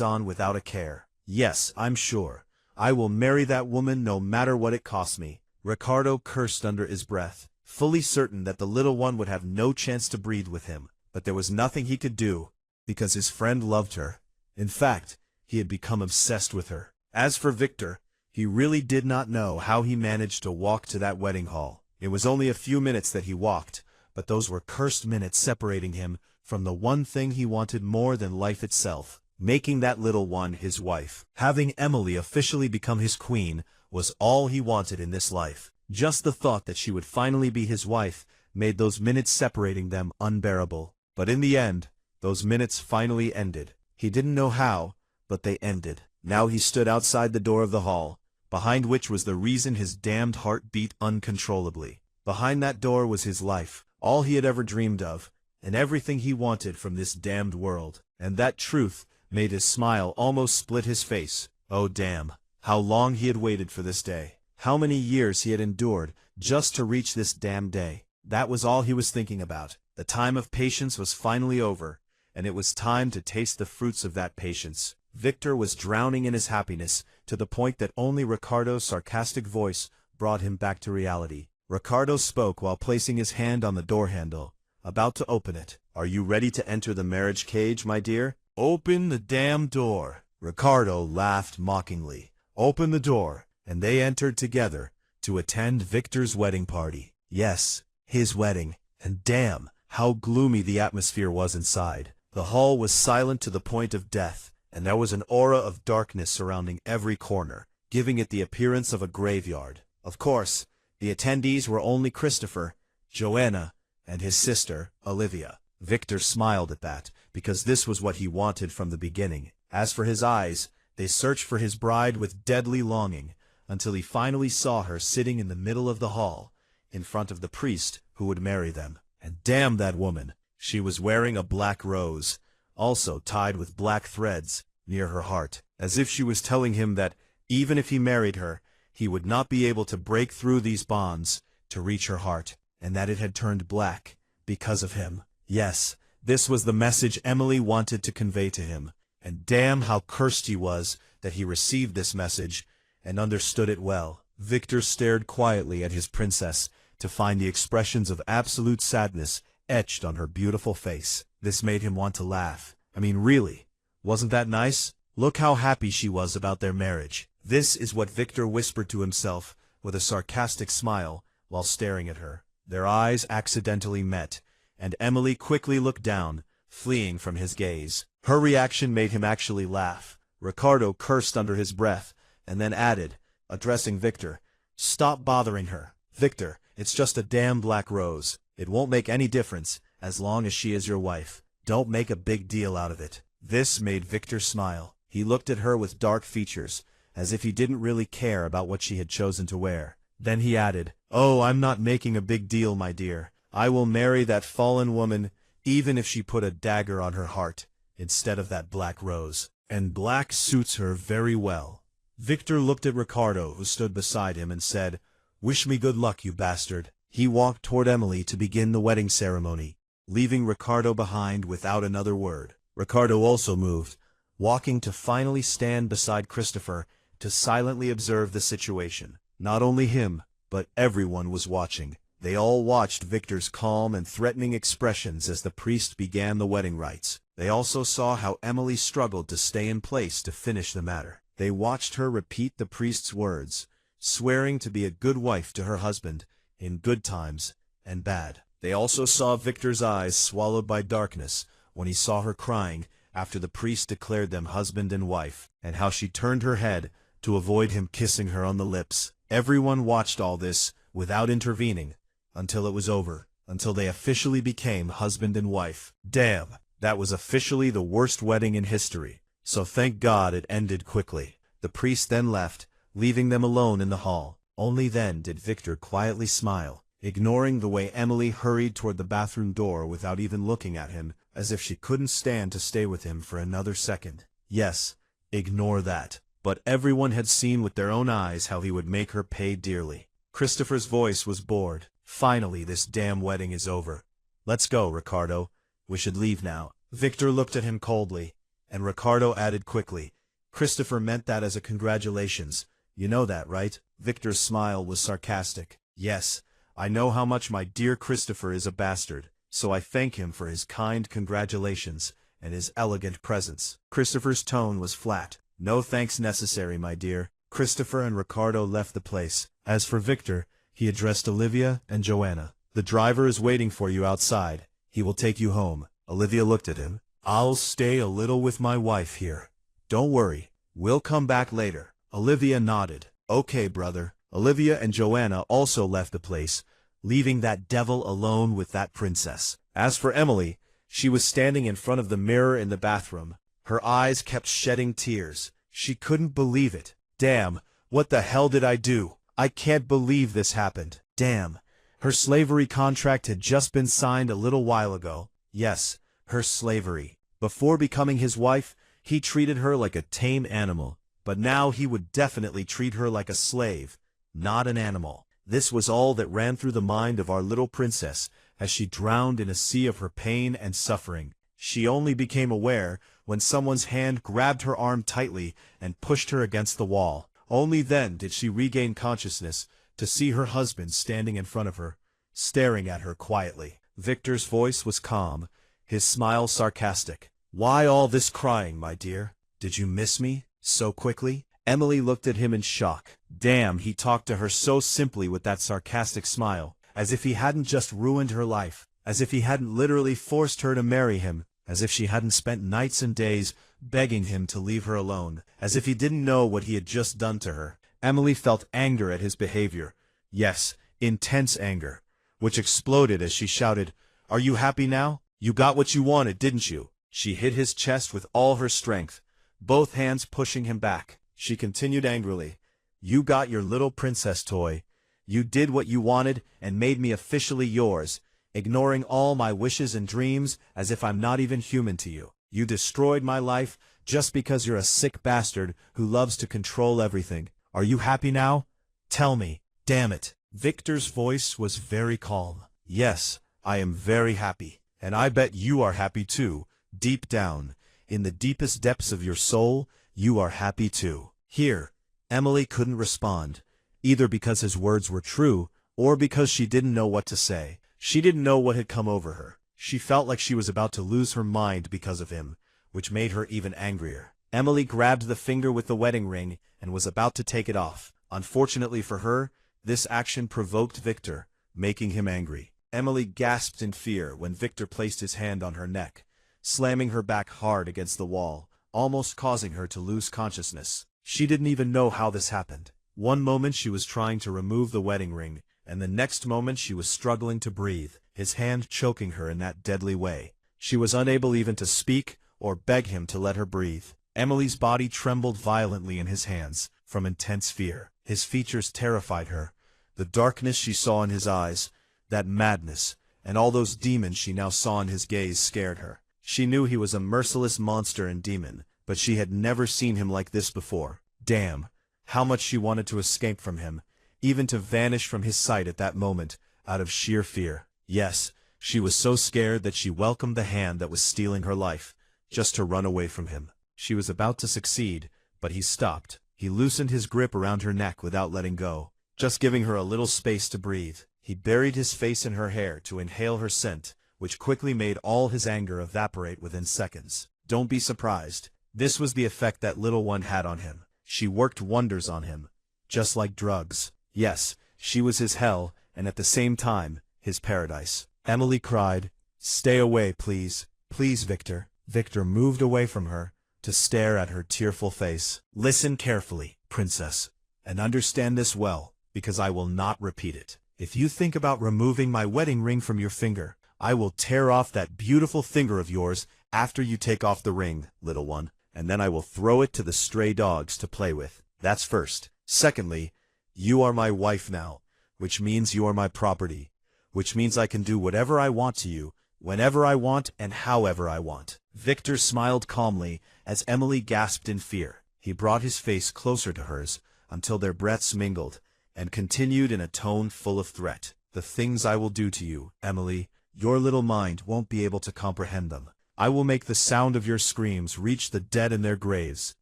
on without a care. "Yes, I'm sure. I will marry that woman no matter what it costs me." Ricardo cursed under his breath, fully certain that the little one would have no chance to breathe with him. But there was nothing he could do, because his friend loved her. In fact, he had become obsessed with her. As for Victor, he really did not know how he managed to walk to that wedding hall. It was only a few minutes that he walked, but those were cursed minutes separating him from the one thing he wanted more than life itself, making that little one his wife. Having Emily officially become his queen was all he wanted in this life. Just the thought that she would finally be his wife made those minutes separating them unbearable. But in the end, those minutes finally ended. He didn't know how, but they ended. Now he stood outside the door of the hall, behind which was the reason his damned heart beat uncontrollably. Behind that door was his life, all he had ever dreamed of, and everything he wanted from this damned world. And that truth made his smile almost split his face. Oh damn, how long he had waited for this day. How many years he had endured just to reach this damn day. That was all he was thinking about. The time of patience was finally over, and it was time to taste the fruits of that patience. Victor was drowning in his happiness, to the point that only Ricardo's sarcastic voice brought him back to reality. Ricardo spoke while placing his hand on the door handle, about to open it. "Are you ready to enter the marriage cage, my dear?" "Open the damn door." Ricardo laughed mockingly. Open the door, and they entered together to attend Victor's wedding party. Yes, his wedding, and damn, how gloomy the atmosphere was inside. The hall was silent to the point of death, and there was an aura of darkness surrounding every corner, giving it the appearance of a graveyard. Of course, the attendees were only Christopher, Joanna, and his sister, Olivia. Victor smiled at that, because this was what he wanted from the beginning. As for his eyes, they searched for his bride with deadly longing, until he finally saw her sitting in the middle of the hall, in front of the priest who would marry them. And damn that woman! She was wearing a black rose, also tied with black threads, near her heart, as if she was telling him that, even if he married her, he would not be able to break through these bonds to reach her heart, and that it had turned black because of him. Yes, this was the message Emily wanted to convey to him, and damn how cursed he was that he received this message and understood it well. Victor stared quietly at his princess to find the expressions of absolute sadness etched on her beautiful face. This made him want to laugh. I mean, really, wasn't that nice? Look how happy she was about their marriage. This is what Victor whispered to himself with a sarcastic smile while staring at her. Their eyes accidentally met, and Emily quickly looked down, fleeing from his gaze. Her reaction made him actually laugh. Ricardo cursed under his breath, and then added, addressing Victor, "Stop bothering her. Victor, it's just a damn black rose. It won't make any difference, as long as she is your wife. Don't make a big deal out of it." This made Victor smile. He looked at her with dark features, as if he didn't really care about what she had chosen to wear. Then he added, "Oh, I'm not making a big deal, my dear. I will marry that fallen woman, even if she put a dagger on her heart, instead of that black rose. And black suits her very well." Victor looked at Ricardo, who stood beside him, and said, "Wish me good luck, you bastard." He walked toward Emily to begin the wedding ceremony, leaving Ricardo behind without another word. Ricardo also moved, walking to finally stand beside Christopher to silently observe the situation. Not only him, but everyone was watching. They all watched Victor's calm and threatening expressions as the priest began the wedding rites. They also saw how Emily struggled to stay in place to finish the matter. They watched her repeat the priest's words, swearing to be a good wife to her husband, in good times and bad. They also saw Victor's eyes swallowed by darkness when he saw her crying after the priest declared them husband and wife, and how she turned her head to avoid him kissing her on the lips. Everyone watched all this, without intervening, until it was over, until they officially became husband and wife. Damn, that was officially the worst wedding in history, so thank God it ended quickly. The priest then left, leaving them alone in the hall. Only then did Victor quietly smile, ignoring the way Emily hurried toward the bathroom door without even looking at him, as if she couldn't stand to stay with him for another second. Yes, ignore that. But everyone had seen with their own eyes how he would make her pay dearly. Christopher's voice was bored. Finally, this damn wedding is over. Let's go, Ricardo. We should leave now. Victor looked at him coldly, and Ricardo added quickly, Christopher meant that as a congratulations. You know that, right? Victor's smile was sarcastic. Yes, I know how much my dear Christopher is a bastard, so I thank him for his kind congratulations and his elegant presents. Christopher's tone was flat. No thanks necessary, my dear. Christopher and Ricardo left the place. As for Victor, he addressed Olivia and Joanna. The driver is waiting for you outside. He will take you home. Olivia looked at him. I'll stay a little with my wife here. Don't worry, we'll come back later. Olivia nodded. Okay, brother. Olivia and Joanna also left the place, leaving that devil alone with that princess. As for Emily, she was standing in front of the mirror in the bathroom. Her eyes kept shedding tears. She couldn't believe it. Damn, what the hell did I do? I can't believe this happened. Damn. Her slavery contract had just been signed a little while ago. Yes, her slavery. Before becoming his wife, he treated her like a tame animal. But now he would definitely treat her like a slave, not an animal. This was all that ran through the mind of our little princess as she drowned in a sea of her pain and suffering. She only became aware when someone's hand grabbed her arm tightly and pushed her against the wall. Only then did she regain consciousness to see her husband standing in front of her, staring at her quietly. Victor's voice was calm, his smile sarcastic. Why all this crying, my dear? Did you miss me so quickly? Emily looked at him in shock. Damn, he talked to her so simply with that sarcastic smile, as if he hadn't just ruined her life, as if he hadn't literally forced her to marry him, as if she hadn't spent nights and days begging him to leave her alone, as if he didn't know what he had just done to her. Emily felt anger at his behavior. Yes, intense anger, which exploded as she shouted, Are you happy now? You got what you wanted, didn't you? She hit his chest with all her strength, both hands pushing him back. She continued angrily, You got your little princess toy. You did what you wanted and made me officially yours, ignoring all my wishes and dreams as if I'm not even human to you. You destroyed my life just because you're a sick bastard who loves to control everything. Are you happy now? Tell me, damn it. Victor's voice was very calm. Yes, I am very happy, and I bet you are happy too. Deep down, in the deepest depths of your soul, you are happy too. Here, Emily couldn't respond, either because his words were true or because she didn't know what to say. She didn't know what had come over her. She felt like she was about to lose her mind because of him, which made her even angrier. Emily grabbed the finger with the wedding ring and was about to take it off. Unfortunately for her, this action provoked Victor, making him angry. Emily gasped in fear when Victor placed his hand on her neck, slamming her back hard against the wall, almost causing her to lose consciousness. She didn't even know how this happened. One moment she was trying to remove the wedding ring, and the next moment she was struggling to breathe, his hand choking her in that deadly way. She was unable even to speak or beg him to let her breathe. Emily's body trembled violently in his hands from intense fear. His features terrified her. The darkness she saw in his eyes, that madness, and all those demons she now saw in his gaze scared her. She knew he was a merciless monster and demon, but she had never seen him like this before. Damn, how much she wanted to escape from him, even to vanish from his sight at that moment, out of sheer fear. Yes, she was so scared that she welcomed the hand that was stealing her life, just to run away from him. She was about to succeed, but he stopped. He loosened his grip around her neck without letting go, just giving her a little space to breathe. He buried his face in her hair to inhale her scent, which quickly made all his anger evaporate within seconds. Don't be surprised. This was the effect that little one had on him. She worked wonders on him, just like drugs. Yes, she was his hell, and at the same time, his paradise. Emily cried, Stay away, please. Please, Victor. Victor moved away from her to stare at her tearful face. Listen carefully, princess, and understand this well. because I will not repeat it. If you think about removing my wedding ring from your finger, I will tear off that beautiful finger of yours after you take off the ring, little one, and then I will throw it to the stray dogs to play with. That's first. Secondly, you are my wife now, which means you are my property, which means I can do whatever I want to you, whenever I want and however I want. Victor smiled calmly as Emily gasped in fear. He brought his face closer to hers until their breaths mingled, and continued in a tone full of threat. The things I will do to you, Emily, your little mind won't be able to comprehend them. I will make the sound of your screams reach the dead in their graves.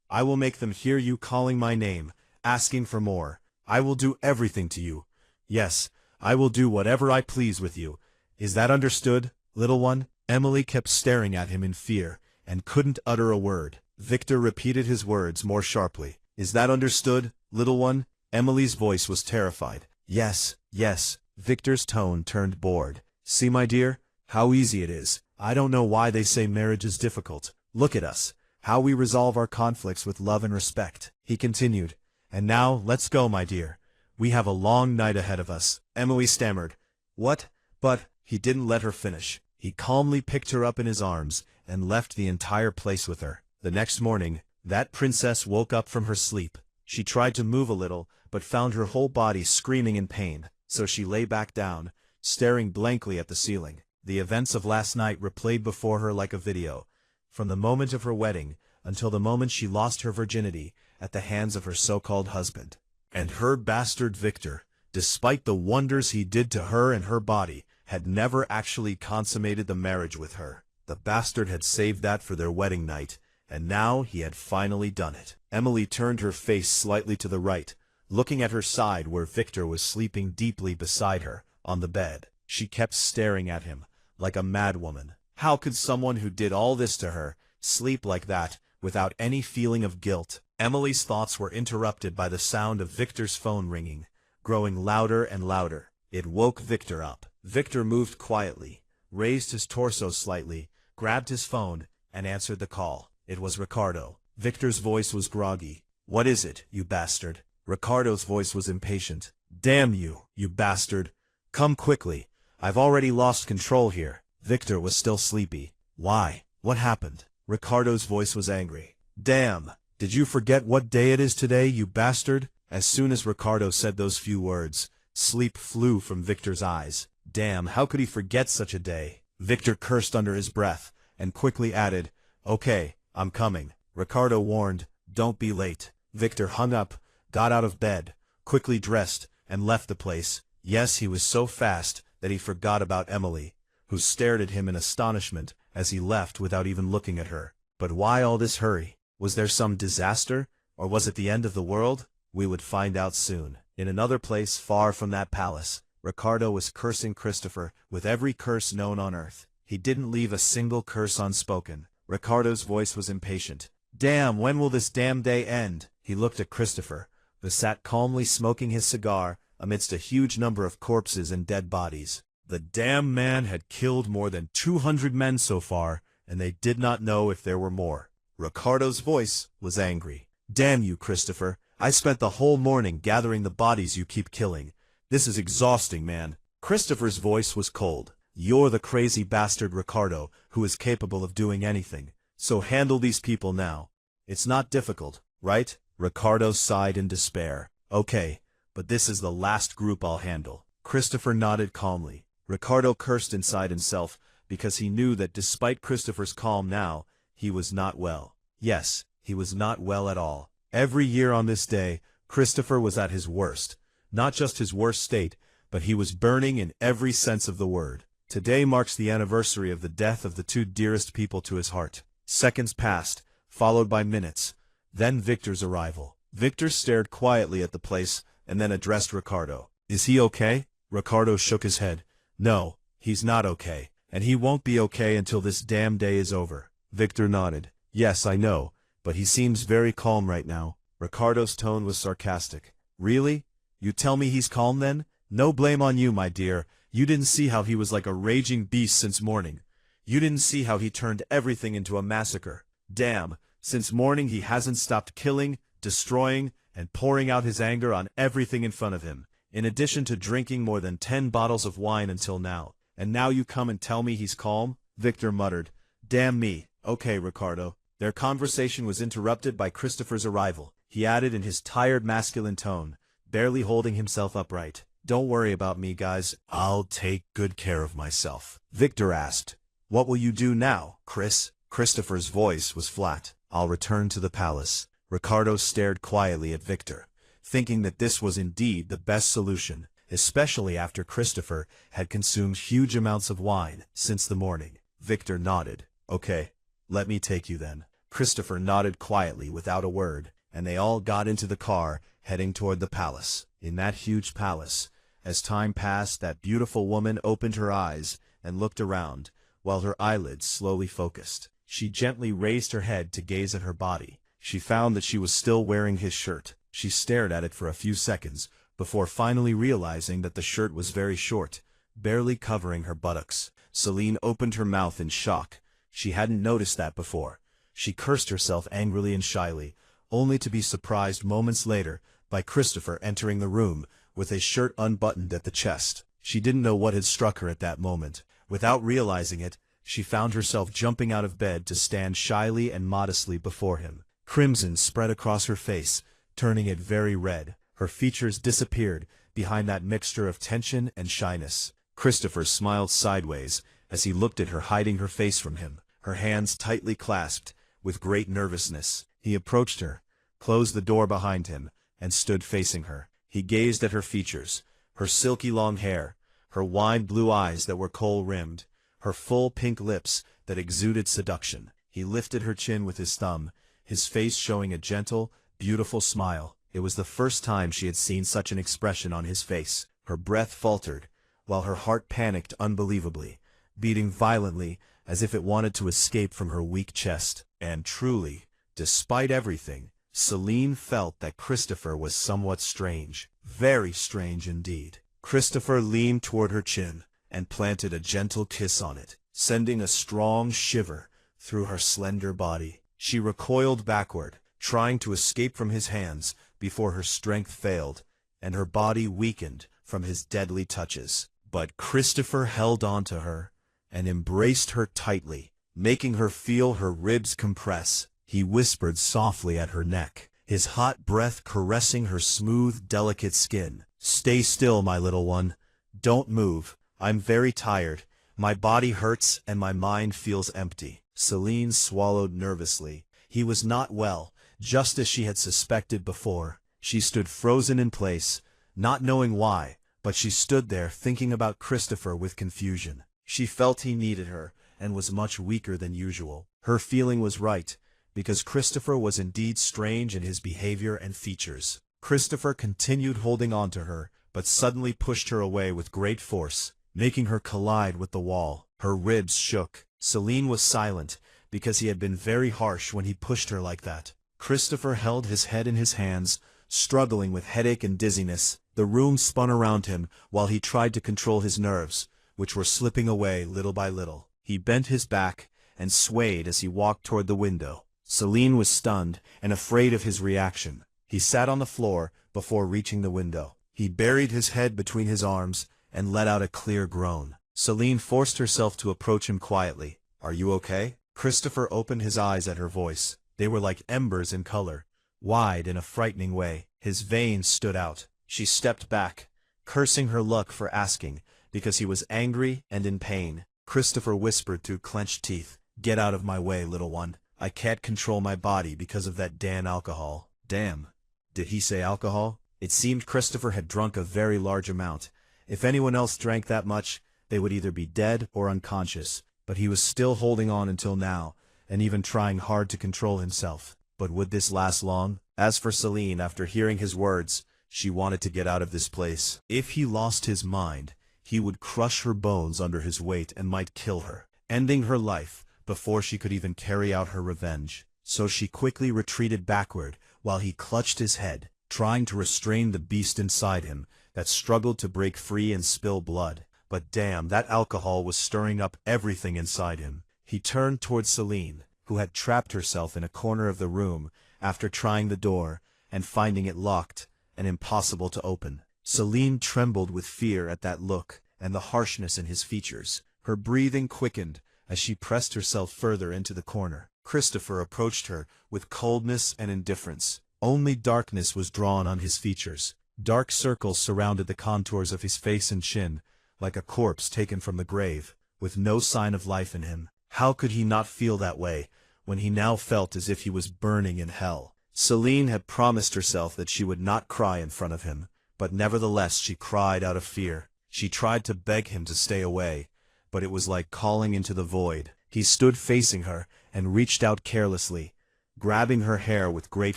I will make them hear you calling my name, asking for more. I will do everything to you. Yes, I will do whatever I please with you. Is that understood, little one? Emily kept staring at him in fear, and couldn't utter a word. Victor repeated his words more sharply. Is that understood, little one? Emily's voice was terrified. Yes, yes. Victor's tone turned bored. See, my dear, how easy it is. I don't know why they say marriage is difficult. Look at us, how we resolve our conflicts with love and respect. He continued. And now, let's go, my dear. We have a long night ahead of us. Emily stammered. What? But, he didn't let her finish. He calmly picked her up in his arms and left the entire place with her. The next morning, that princess woke up from her sleep. She tried to move a little, but found her whole body screaming in pain, so she lay back down, staring blankly at the ceiling. The events of last night replayed before her like a video, from the moment of her wedding until the moment she lost her virginity at the hands of her so-called husband. And her bastard Victor, despite the wonders he did to her and her body, had never actually consummated the marriage with her. The bastard had saved that for their wedding night, and now he had finally done it. Emily turned her face slightly to the right, looking at her side where Victor was sleeping deeply beside her, on the bed. She kept staring at him, like a madwoman. How could someone who did all this to her sleep like that, without any feeling of guilt? Emily's thoughts were interrupted by the sound of Victor's phone ringing, growing louder and louder. It woke Victor up. Victor moved quietly, raised his torso slightly, grabbed his phone, and answered the call. It was Ricardo. Victor's voice was groggy. What is it, you bastard? Ricardo's voice was impatient. Damn you, you bastard. Come quickly. I've already lost control here. Victor was still sleepy. Why? What happened? Ricardo's voice was angry. Damn. Did you forget what day it is today, you bastard? As soon as Ricardo said those few words, sleep flew from Victor's eyes. Damn, how could he forget such a day? Victor cursed under his breath, and quickly added, Okay, I'm coming. Ricardo warned, Don't be late. Victor hung up, got out of bed, quickly dressed, and left the place. Yes, he was so fast that he forgot about Emily, who stared at him in astonishment as he left without even looking at her. But why all this hurry? Was there some disaster, or was it the end of the world? We would find out soon. In another place far from that palace, Ricardo was cursing Christopher with every curse known on earth. He didn't leave a single curse unspoken. Ricardo's voice was impatient. Damn, when will this damn day end? He looked at Christopher, who sat calmly smoking his cigar amidst a huge number of corpses and dead bodies. The damn man had killed more than 200 men so far, and they did not know if there were more. Ricardo's voice was angry. Damn you, Christopher. I spent the whole morning gathering the bodies you keep killing. This is exhausting, man. Christopher's voice was cold. You're the crazy bastard Ricardo, who is capable of doing anything. So handle these people now. It's not difficult, right? Ricardo sighed in despair. Okay, but this is the last group I'll handle. Christopher nodded calmly. Ricardo cursed inside himself, because he knew that despite Christopher's calm now, he was not well. Yes, he was not well at all. Every year on this day, Christopher was at his worst. Not just his worst state, but he was burning in every sense of the word. Today marks the anniversary of the death of the two dearest people to his heart. Seconds passed, followed by minutes. Then Victor's arrival. Victor stared quietly at the place and then addressed Ricardo. Is he okay? Ricardo shook his head. No, he's not okay, and he won't be okay until this damn day is over. Victor nodded. Yes, I know, but he seems very calm right now. Ricardo's tone was sarcastic. Really? You tell me he's calm then? No blame on you, my dear. You didn't see how he was like a raging beast since morning. You didn't see how he turned everything into a massacre. Damn, since morning he hasn't stopped killing, destroying, and pouring out his anger on everything in front of him. in addition to drinking more than 10 bottles of wine until now. And now you come and tell me he's calm? Victor muttered. Damn me. Okay, Ricardo. Their conversation was interrupted by Christopher's arrival. He added in his tired masculine tone, barely holding himself upright. Don't worry about me, guys. I'll take good care of myself. Victor asked, What will you do now, Chris? Christopher's voice was flat. I'll return to the palace. Ricardo stared quietly at Victor, thinking that this was indeed the best solution, especially after Christopher had consumed huge amounts of wine since the morning. Victor nodded. Okay, let me take you then. Christopher nodded quietly without a word, and they all got into the car, heading toward the palace. In that huge palace, as time passed, that beautiful woman opened her eyes and looked around, while her eyelids slowly focused. She gently raised her head to gaze at her body. She found that she was still wearing his shirt. She stared at it for a few seconds, before finally realizing that the shirt was very short, barely covering her buttocks. Celine opened her mouth in shock. She hadn't noticed that before. She cursed herself angrily and shyly, only to be surprised moments later by Christopher entering the room with his shirt unbuttoned at the chest. She didn't know what had struck her at that moment. Without realizing it, she found herself jumping out of bed to stand shyly and modestly before him. Crimson spread across her face, turning it very red. Her features disappeared behind that mixture of tension and shyness. Christopher smiled sideways as he looked at her, hiding her face from him, her hands tightly clasped with great nervousness. He approached her, closed the door behind him, and stood facing her. He gazed at her features, her silky long hair, her wide blue eyes that were kohl-rimmed, her full pink lips that exuded seduction. He lifted her chin with his thumb, his face showing a gentle, beautiful smile. It was the first time she had seen such an expression on his face. Her breath faltered, while her heart panicked unbelievably, beating violently as if it wanted to escape from her weak chest. And truly, despite everything, Celine felt that Christopher was somewhat strange. Very strange indeed. Christopher leaned toward her chin and planted a gentle kiss on it, sending a strong shiver through her slender body. She recoiled backward, trying to escape from his hands before her strength failed, and her body weakened from his deadly touches. But Christopher held on to her and embraced her tightly, making her feel her ribs compress. He whispered softly at her neck, his hot breath caressing her smooth, delicate skin. Stay still, my little one. Don't move. I'm very tired. My body hurts and my mind feels empty. Celine swallowed nervously. He was not well, just as she had suspected before. She stood frozen in place, not knowing why, but she stood there thinking about Christopher with confusion. She felt he needed her and was much weaker than usual. Her feeling was right, because Christopher was indeed strange in his behavior and features. Christopher continued holding on to her, but suddenly pushed her away with great force, making her collide with the wall. Her ribs shook. Celine was silent, because he had been very harsh when he pushed her like that. Christopher held his head in his hands, struggling with headache and dizziness. The room spun around him while he tried to control his nerves, which were slipping away little by little. He bent his back and swayed as he walked toward the window. Celine was stunned and afraid of his reaction. He sat on the floor before reaching the window. He buried his head between his arms and let out a clear groan. Celine forced herself to approach him quietly. Are you okay? Christopher opened his eyes at her voice. They were like embers in color, wide in a frightening way. His veins stood out. She stepped back, cursing her luck for asking, because he was angry and in pain. Christopher whispered through clenched teeth, Get out of my way, little one. I can't control my body because of that damn alcohol. Damn. Did he say alcohol? It seemed Christopher had drunk a very large amount. If anyone else drank that much, they would either be dead or unconscious. But he was still holding on until now, and even trying hard to control himself. But would this last long? As for Celine, after hearing his words, she wanted to get out of this place. If he lost his mind, he would crush her bones under his weight and might kill her, ending her life before she could even carry out her revenge. So she quickly retreated backward while he clutched his head, trying to restrain the beast inside him that struggled to break free and spill blood. But damn, that alcohol was stirring up everything inside him. He turned towards Celine, who had trapped herself in a corner of the room after trying the door and finding it locked and impossible to open. Celine trembled with fear at that look and the harshness in his features. Her breathing quickened as she pressed herself further into the corner. Christopher approached her with coldness and indifference. Only darkness was drawn on his features. Dark circles surrounded the contours of his face and chin, like a corpse taken from the grave, with no sign of life in him. How could he not feel that way, when he now felt as if he was burning in hell? Celine had promised herself that she would not cry in front of him, but nevertheless she cried out of fear. She tried to beg him to stay away, but it was like calling into the void. He stood facing her and reached out carelessly, grabbing her hair with great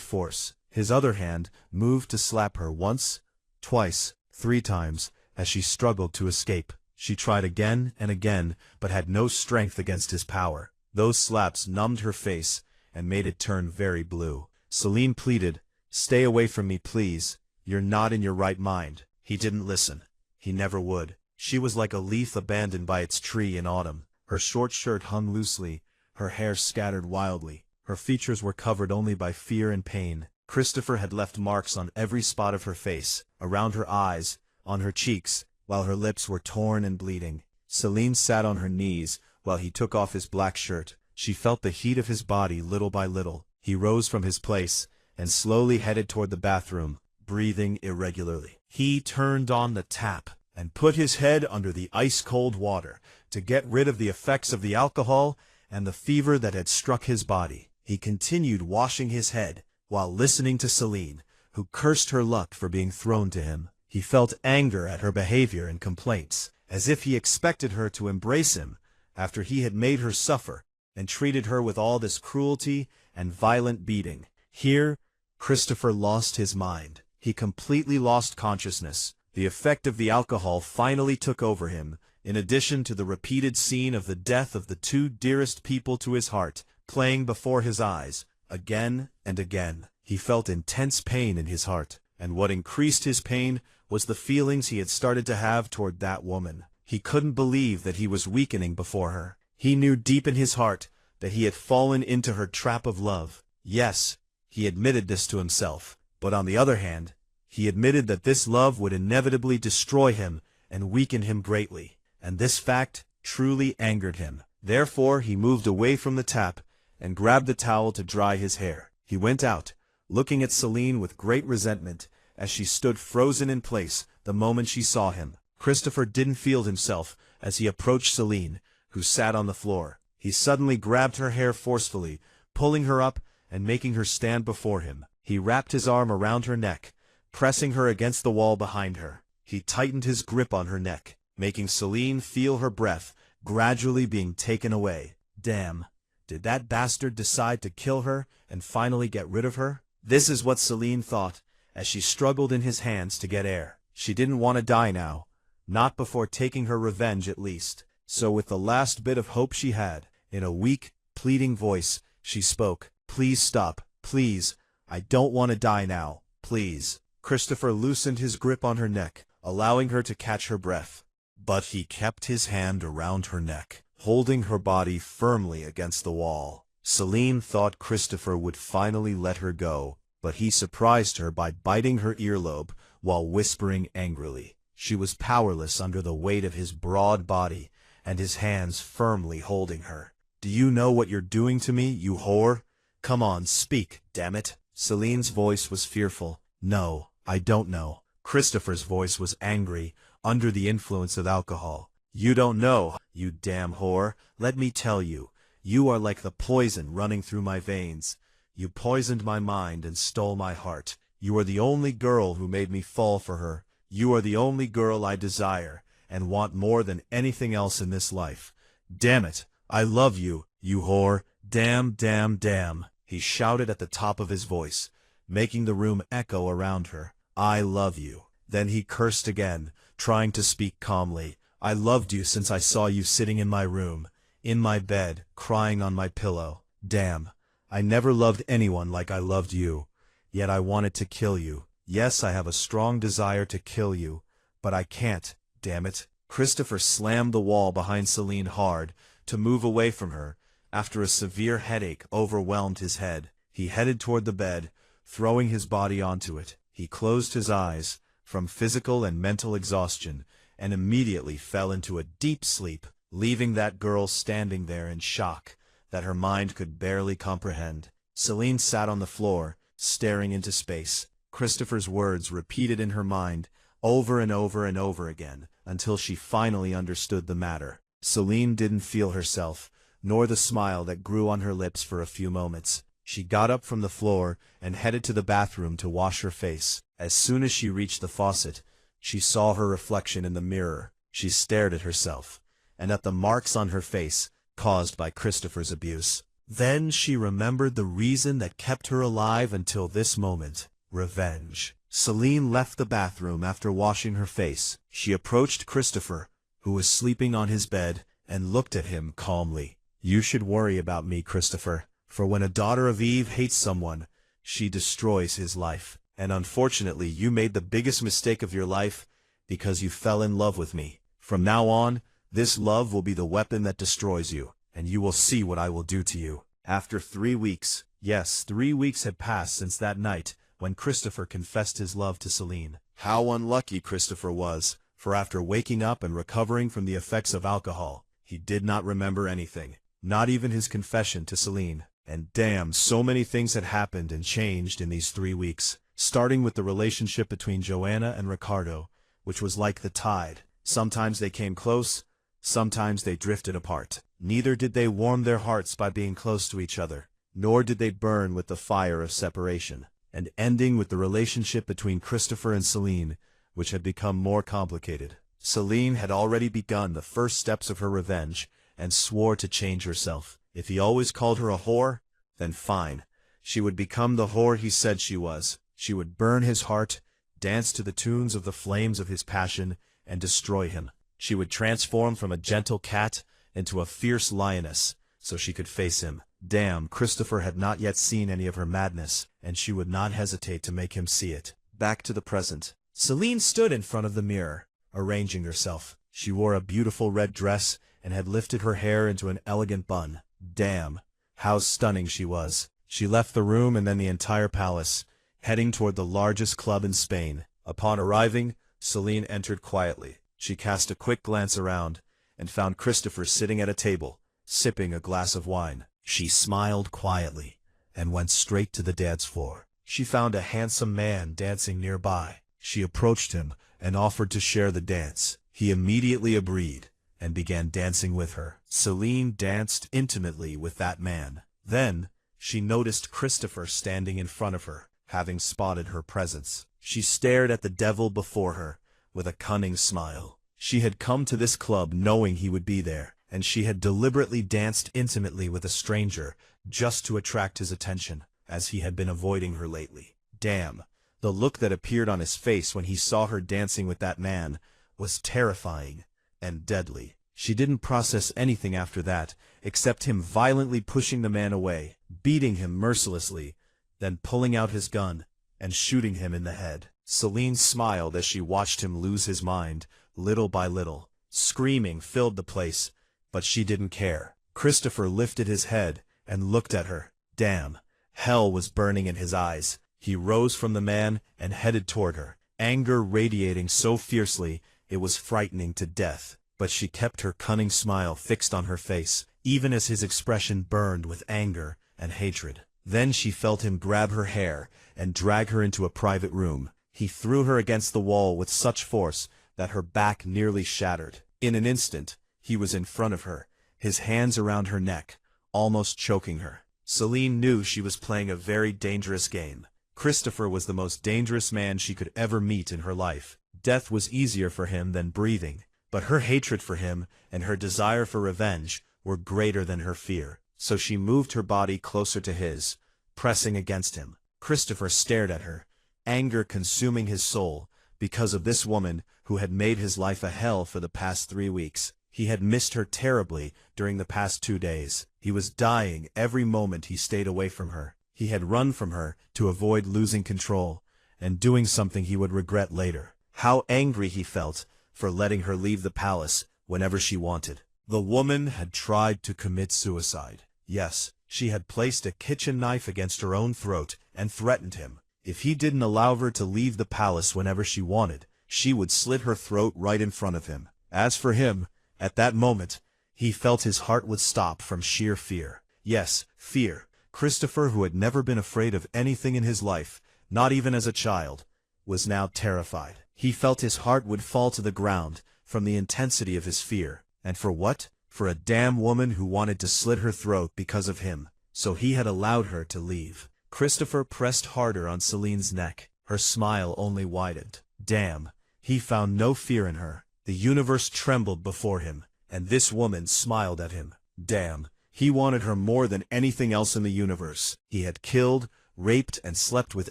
force. His other hand moved to slap her once, twice, 3 times, as she struggled to escape. She tried again and again, but had no strength against his power. Those slaps numbed her face and made it turn very blue. Celine pleaded, "Stay away from me, please. You're not in your right mind." He didn't listen. He never would. She was like a leaf abandoned by its tree in autumn. Her short shirt hung loosely, her hair scattered wildly. Her features were covered only by fear and pain. Christopher had left marks on every spot of her face, around her eyes, on her cheeks, while her lips were torn and bleeding. Celine sat on her knees while he took off his black shirt. She felt the heat of his body little by little. He rose from his place and slowly headed toward the bathroom, breathing irregularly. He turned on the tap and put his head under the ice-cold water to get rid of the effects of the alcohol and the fever that had struck his body. He continued washing his head while listening to Celine, who cursed her luck for being thrown to him. He felt anger at her behavior and complaints, as if he expected her to embrace him after he had made her suffer and treated her with all this cruelty and violent beating. Here, Christopher lost his mind. He completely lost consciousness. The effect of the alcohol finally took over him, in addition to the repeated scene of the death of the 2 dearest people to his heart, playing before his eyes, again and again. He felt intense pain in his heart, and what increased his pain was the feelings he had started to have toward that woman. He couldn't believe that he was weakening before her. He knew deep in his heart that he had fallen into her trap of love. Yes, he admitted this to himself, but on the other hand, he admitted that this love would inevitably destroy him and weaken him greatly, and this fact truly angered him. Therefore, he moved away from the tap and grabbed the towel to dry his hair. He went out, looking at Celine with great resentment as she stood frozen in place the moment she saw him. Christopher didn't feel himself as he approached Celine, who sat on the floor. He suddenly grabbed her hair forcefully, pulling her up and making her stand before him. He wrapped his arm around her neck, pressing her against the wall behind her. He tightened his grip on her neck, making Celine feel her breath gradually being taken away. Damn, did that bastard decide to kill her and finally get rid of her? This is what Celine thought as she struggled in his hands to get air. She didn't want to die now, not before taking her revenge at least. So with the last bit of hope she had, in a weak, pleading voice, she spoke. "Please stop, please. I don't want to die now, please." Christopher loosened his grip on her neck, allowing her to catch her breath. But he kept his hand around her neck, holding her body firmly against the wall. Celine thought Christopher would finally let her go, but he surprised her by biting her earlobe while whispering angrily. She was powerless under the weight of his broad body and his hands firmly holding her. "Do you know what you're doing to me, you whore? Come on, speak, damn it." Celine's voice was fearful. "No, I don't know." Christopher's voice was angry, under the influence of alcohol. "You don't know, you damn whore. Let me tell you, you are like the poison running through my veins. You poisoned my mind and stole my heart. You are the only girl who made me fall for her. You are the only girl I desire and want more than anything else in this life. Damn it, I love you, you whore. Damn, damn, damn." He shouted at the top of his voice, making the room echo around her. "I love you." Then he cursed again, trying to speak calmly. "I loved you since I saw you sitting in my room, in my bed, crying on my pillow. Damn, I never loved anyone like I loved you. Yet I wanted to kill you. Yes, I have a strong desire to kill you, but I can't, damn it." Christopher slammed the wall behind Celine hard to move away from her after a severe headache overwhelmed his head. He headed toward the bed, throwing his body onto it. He closed his eyes, from physical and mental exhaustion and immediately fell into a deep sleep, leaving that girl standing there in shock that her mind could barely comprehend. Celine sat on the floor, staring into space, Christopher's words repeated in her mind over and over and over again, until she finally understood the matter. Celine didn't feel herself, nor the smile that grew on her lips for a few moments. She got up from the floor and headed to the bathroom to wash her face. As soon as she reached the faucet, she saw her reflection in the mirror. She stared at herself, and at the marks on her face caused by Christopher's abuse. Then she remembered the reason that kept her alive until this moment: revenge. Celine left the bathroom after washing her face. She approached Christopher, who was sleeping on his bed, and looked at him calmly. "You should worry about me, Christopher, for when a daughter of Eve hates someone, she destroys his life. And unfortunately, you made the biggest mistake of your life because you fell in love with me. From now on, this love will be the weapon that destroys you, and you will see what I will do to you." After 3 weeks, yes, 3 weeks had passed since that night when Christopher confessed his love to Celine. How unlucky Christopher was, for after waking up and recovering from the effects of alcohol, he did not remember anything, not even his confession to Celine. And damn, so many things had happened and changed in these 3 weeks, starting with the relationship between Joanna and Ricardo, which was like the tide. Sometimes they came close, sometimes they drifted apart. Neither did they warm their hearts by being close to each other, nor did they burn with the fire of separation. And ending with the relationship between Christopher and Celine, which had become more complicated. Celine had already begun the first steps of her revenge, and swore to change herself. If he always called her a whore, then fine. She would become the whore he said she was. She would burn his heart, dance to the tunes of the flames of his passion, and destroy him. She would transform from a gentle cat into a fierce lioness, so she could face him. Damn, Christopher had not yet seen any of her madness, and she would not hesitate to make him see it. Back to the present. Celine stood in front of the mirror, arranging herself. She wore a beautiful red dress and had lifted her hair into an elegant bun. Damn, how stunning she was. She left the room and then the entire palace, heading toward the largest club in Spain. Upon arriving, Celine entered quietly. She cast a quick glance around and found Christopher sitting at a table, sipping a glass of wine. She smiled quietly and went straight to the dance floor. She found a handsome man dancing nearby. She approached him and offered to share the dance. He immediately agreed and began dancing with her. Celine danced intimately with that man. Then, she noticed Christopher standing in front of her, having spotted her presence. She stared at the devil before her with a cunning smile. She had come to this club knowing he would be there, and she had deliberately danced intimately with a stranger just to attract his attention, as he had been avoiding her lately. Damn, the look that appeared on his face when he saw her dancing with that man was terrifying and deadly. She didn't process anything after that, except him violently pushing the man away, beating him mercilessly, then pulling out his gun and shooting him in the head. Celine smiled as she watched him lose his mind, little by little. Screaming filled the place, but she didn't care. Christopher lifted his head and looked at her. Damn, hell was burning in his eyes. He rose from the man and headed toward her, anger radiating so fiercely it was frightening to death. But she kept her cunning smile fixed on her face, even as his expression burned with anger and hatred. Then she felt him grab her hair and drag her into a private room. He threw her against the wall with such force that her back nearly shattered. In an instant, he was in front of her, his hands around her neck, almost choking her. Celine knew she was playing a very dangerous game. Christopher was the most dangerous man she could ever meet in her life. Death was easier for him than breathing, but her hatred for him and her desire for revenge were greater than her fear. So she moved her body closer to his, pressing against him. Christopher stared at her, anger consuming his soul, because of this woman who had made his life a hell for the past 3 weeks. He had missed her terribly during the past 2 days. He was dying every moment he stayed away from her. He had run from her to avoid losing control and doing something he would regret later. How angry he felt for letting her leave the palace whenever she wanted. The woman had tried to commit suicide. Yes, she had placed a kitchen knife against her own throat and threatened him. If he didn't allow her to leave the palace whenever she wanted, she would slit her throat right in front of him. As for him, at that moment, he felt his heart would stop from sheer fear. Yes, fear. Christopher, who had never been afraid of anything in his life, not even as a child, was now terrified. He felt his heart would fall to the ground from the intensity of his fear. And for what? For a damn woman who wanted to slit her throat because of him. So he had allowed her to leave. Christopher pressed harder on Celine's neck. Her smile only widened. Damn. He found no fear in her. The universe trembled before him, and this woman smiled at him. Damn. He wanted her more than anything else in the universe. He had killed, raped, and slept with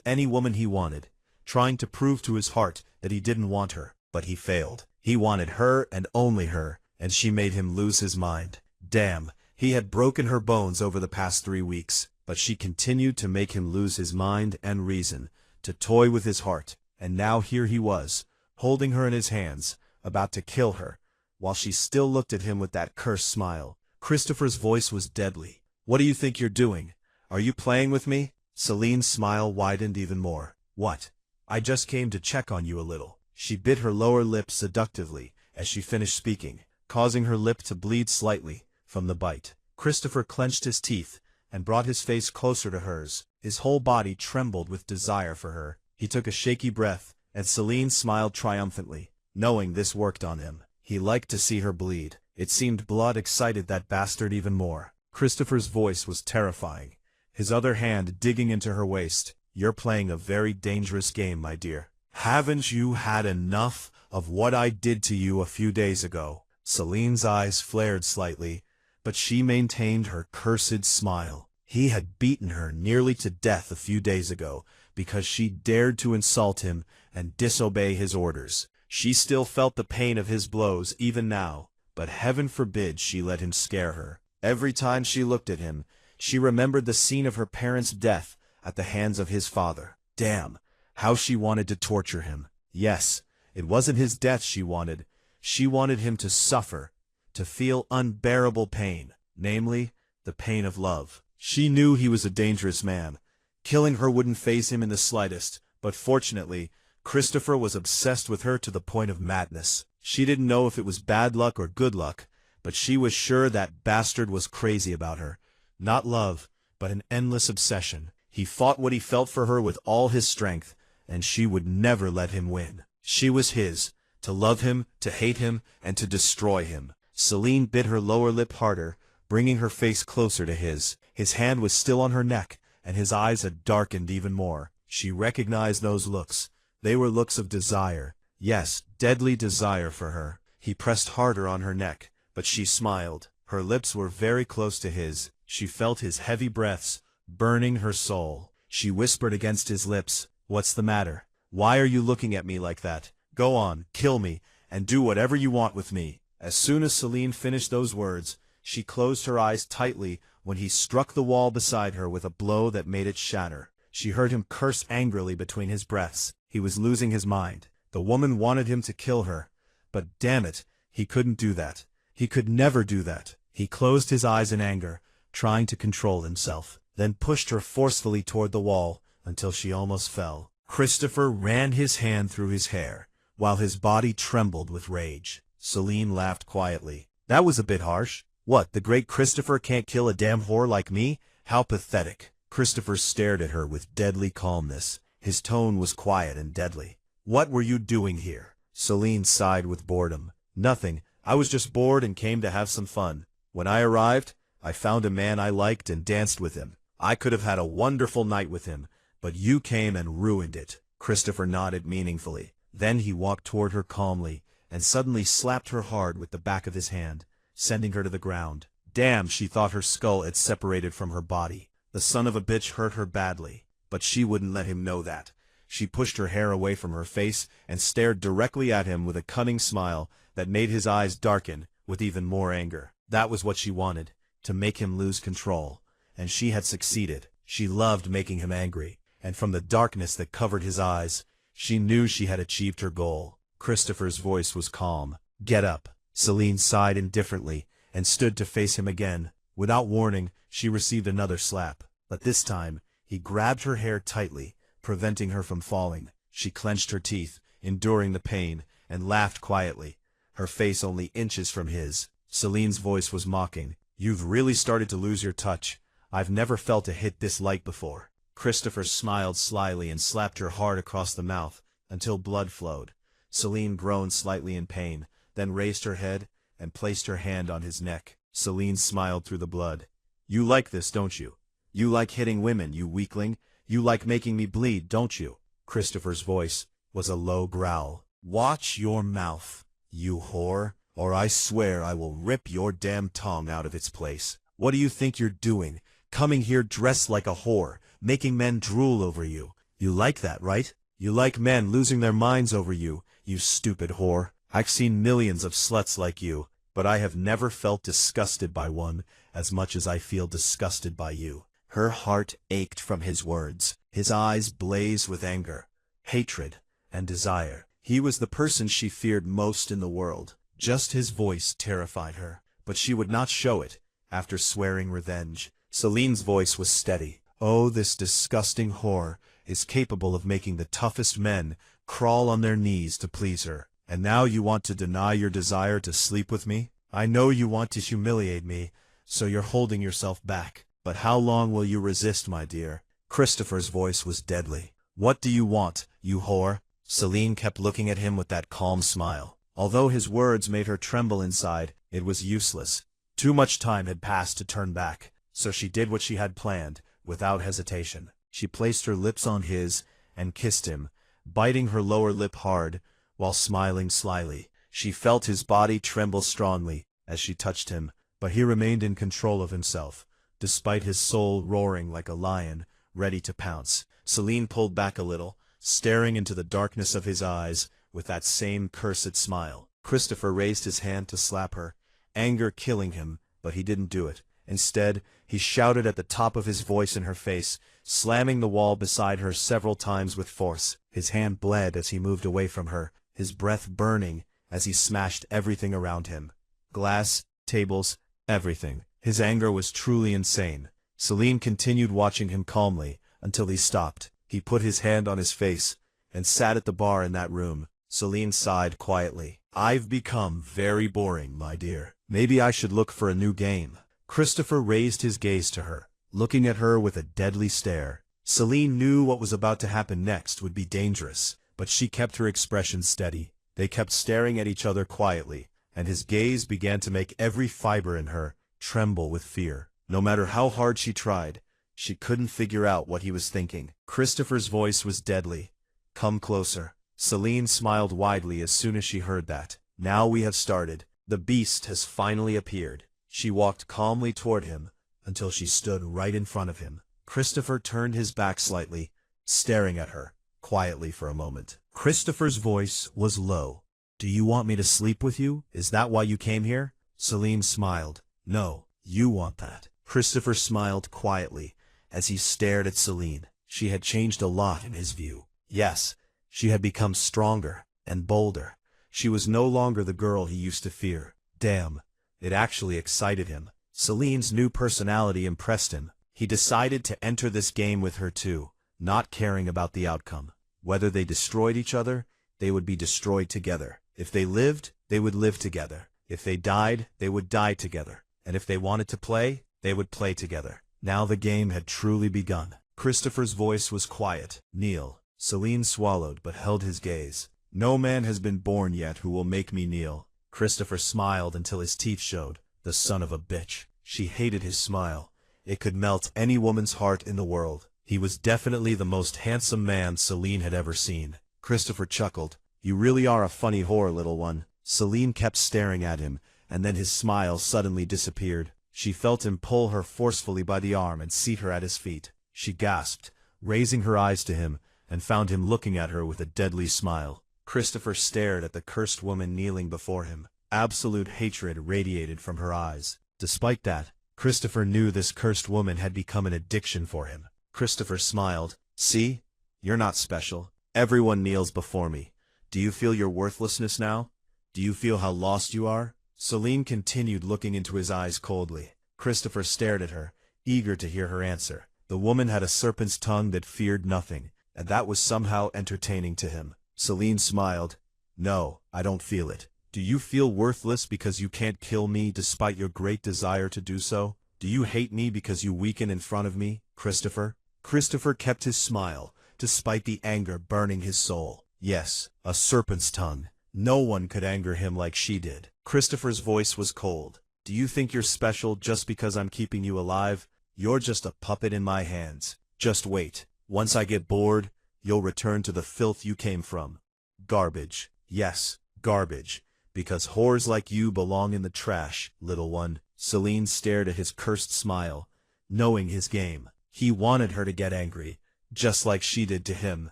any woman he wanted, trying to prove to his heart that he didn't want her. But he failed. He wanted her and only her, and she made him lose his mind. Damn. He had broken her bones over the past 3 weeks, but she continued to make him lose his mind and reason, to toy with his heart. And now here he was, holding her in his hands, about to kill her, while she still looked at him with that cursed smile. Christopher's voice was deadly. What do you think you're doing? Are you playing with me? Celine's smile widened even more. What? I just came to check on you a little. She bit her lower lip seductively as she finished speaking, causing her lip to bleed slightly from the bite. Christopher clenched his teeth and brought his face closer to hers. His whole body trembled with desire for her. He took a shaky breath, and Celine smiled triumphantly, knowing this worked on him. He liked to see her bleed. It seemed blood excited that bastard even more. Christopher's voice was terrifying, his other hand digging into her waist. You're playing a very dangerous game, my dear. Haven't you had enough of what I did to you a few days ago? Celine's eyes flared slightly, but she maintained her cursed smile. He had beaten her nearly to death a few days ago because she dared to insult him and disobey his orders. She still felt the pain of his blows even now, but heaven forbid she let him scare her. Every time she looked at him, she remembered the scene of her parents' death at the hands of his father. Damn, how she wanted to torture him. Yes, it wasn't his death she wanted. She wanted him to suffer, to feel unbearable pain, namely, the pain of love. She knew he was a dangerous man. Killing her wouldn't faze him in the slightest, but fortunately, Christopher was obsessed with her to the point of madness. She didn't know if it was bad luck or good luck, but she was sure that bastard was crazy about her. Not love, but an endless obsession. He fought what he felt for her with all his strength, and she would never let him win. She was his, to love him, to hate him, and to destroy him. Celine bit her lower lip harder, bringing her face closer to his. His hand was still on her neck, and his eyes had darkened even more. She recognized those looks. They were looks of desire. Yes, deadly desire for her. He pressed harder on her neck, but she smiled. Her lips were very close to his. She felt his heavy breaths, burning her soul. She whispered against his lips, "What's the matter? Why are you looking at me like that? Go on, kill me, and do whatever you want with me." As soon as Celine finished those words, she closed her eyes tightly when he struck the wall beside her with a blow that made it shatter. She heard him curse angrily between his breaths. He was losing his mind. The woman wanted him to kill her, but damn it, he couldn't do that. He could never do that. He closed his eyes in anger, trying to control himself, then pushed her forcefully toward the wall until she almost fell. Christopher ran his hand through his hair, while his body trembled with rage. Celine laughed quietly. That was a bit harsh. What, the great Christopher can't kill a damn whore like me? How pathetic. Christopher stared at her with deadly calmness. His tone was quiet and deadly. What were you doing here? Celine sighed with boredom. Nothing. I was just bored and came to have some fun. When I arrived, I found a man I liked and danced with him. I could have had a wonderful night with him, but you came and ruined it. Christopher nodded meaningfully. Then he walked toward her calmly and suddenly slapped her hard with the back of his hand, sending her to the ground. Damn, she thought her skull had separated from her body. The son of a bitch hurt her badly, but she wouldn't let him know that. She pushed her hair away from her face and stared directly at him with a cunning smile that made his eyes darken with even more anger. That was what she wanted, to make him lose control. And she had succeeded. She loved making him angry, and from the darkness that covered his eyes, she knew she had achieved her goal. Christopher's voice was calm. Get up. Celine sighed indifferently and stood to face him again. Without warning, she received another slap, but this time, he grabbed her hair tightly, preventing her from falling. She clenched her teeth, enduring the pain, and laughed quietly, her face only inches from his. Celine's voice was mocking. "You've really started to lose your touch. I've never felt a hit this light before." Christopher smiled slyly and slapped her hard across the mouth, until blood flowed. Celine groaned slightly in pain, then raised her head and placed her hand on his neck. Celine smiled through the blood. "You like this, don't you? You like hitting women, you weakling. You like making me bleed, don't you?" Christopher's voice was a low growl. "Watch your mouth, you whore, or I swear I will rip your damn tongue out of its place. What do you think you're doing, coming here dressed like a whore, making men drool over you? You like that, right? You like men losing their minds over you, you stupid whore. I've seen millions of sluts like you, but I have never felt disgusted by one as much as I feel disgusted by you." Her heart ached from his words. His eyes blazed with anger, hatred, and desire. He was the person she feared most in the world. Just his voice terrified her, but she would not show it. After swearing revenge, Celine's voice was steady. "Oh, this disgusting whore is capable of making the toughest men crawl on their knees to please her. And now you want to deny your desire to sleep with me? I know you want to humiliate me, so you're holding yourself back. But how long will you resist, my dear?" Christopher's voice was deadly. "What do you want, you whore?" Celine kept looking at him with that calm smile. Although his words made her tremble inside, it was useless. Too much time had passed to turn back, so she did what she had planned, without hesitation. She placed her lips on his and kissed him, biting her lower lip hard, while smiling slyly. She felt his body tremble strongly as she touched him, but he remained in control of himself, despite his soul roaring like a lion, ready to pounce. Celine pulled back a little, staring into the darkness of his eyes with that same cursed smile. Christopher raised his hand to slap her, anger killing him, but he didn't do it. Instead, he shouted at the top of his voice in her face, slamming the wall beside her several times with force. His hand bled as he moved away from her, his breath burning as he smashed everything around him. Glass, tables, everything. His anger was truly insane. Celine continued watching him calmly until he stopped. He put his hand on his face and sat at the bar in that room. Celine sighed quietly. "I've become very boring, my dear. Maybe I should look for a new game." Christopher raised his gaze to her, looking at her with a deadly stare. Celine knew what was about to happen next would be dangerous, but she kept her expression steady. They kept staring at each other quietly, and his gaze began to make every fiber in her tremble with fear. No matter how hard she tried, she couldn't figure out what he was thinking. Christopher's voice was deadly. "Come closer." Celine smiled widely as soon as she heard that. "Now we have started. The beast has finally appeared." She walked calmly toward him until she stood right in front of him. Christopher turned his back slightly, staring at her quietly for a moment. Christopher's voice was low. "Do you want me to sleep with you? Is that why you came here?" Celine smiled. "No, you want that." Christopher smiled quietly as he stared at Celine. She had changed a lot in his view. Yes, she had become stronger and bolder. She was no longer the girl he used to fear. Damn, it actually excited him. Celine's new personality impressed him. He decided to enter this game with her too, not caring about the outcome. Whether they destroyed each other, they would be destroyed together. If they lived, they would live together. If they died, they would die together. And if they wanted to play, they would play together. Now the game had truly begun. Christopher's voice was quiet. "Kneel." Celine swallowed but held his gaze. "No man has been born yet who will make me kneel." Christopher smiled until his teeth showed. The son of a bitch. She hated his smile. It could melt any woman's heart in the world. He was definitely the most handsome man Celine had ever seen. Christopher chuckled. "You really are a funny whore, little one." Celine kept staring at him, and then his smile suddenly disappeared. She felt him pull her forcefully by the arm and seat her at his feet. She gasped, raising her eyes to him, and found him looking at her with a deadly smile. Christopher stared at the cursed woman kneeling before him. Absolute hatred radiated from her eyes. Despite that, Christopher knew this cursed woman had become an addiction for him. Christopher smiled. "See? You're not special. Everyone kneels before me. Do you feel your worthlessness now? Do you feel how lost you are?" Celine continued looking into his eyes coldly. Christopher stared at her, eager to hear her answer. The woman had a serpent's tongue that feared nothing, and that was somehow entertaining to him. Celine smiled. No, I don't feel it. Do you feel worthless because you can't kill me despite your great desire to do so? Do you hate me because you weaken in front of me, Christopher? Christopher kept his smile, despite the anger burning his soul. Yes, a serpent's tongue. No one could anger him like she did. Christopher's voice was cold. Do you think you're special just because I'm keeping you alive? You're just a puppet in my hands. Just wait. Once I get bored, you'll return to the filth you came from. Garbage. Yes, garbage. Because whores like you belong in the trash, little one. Celine stared at his cursed smile, knowing his game. He wanted her to get angry, just like she did to him,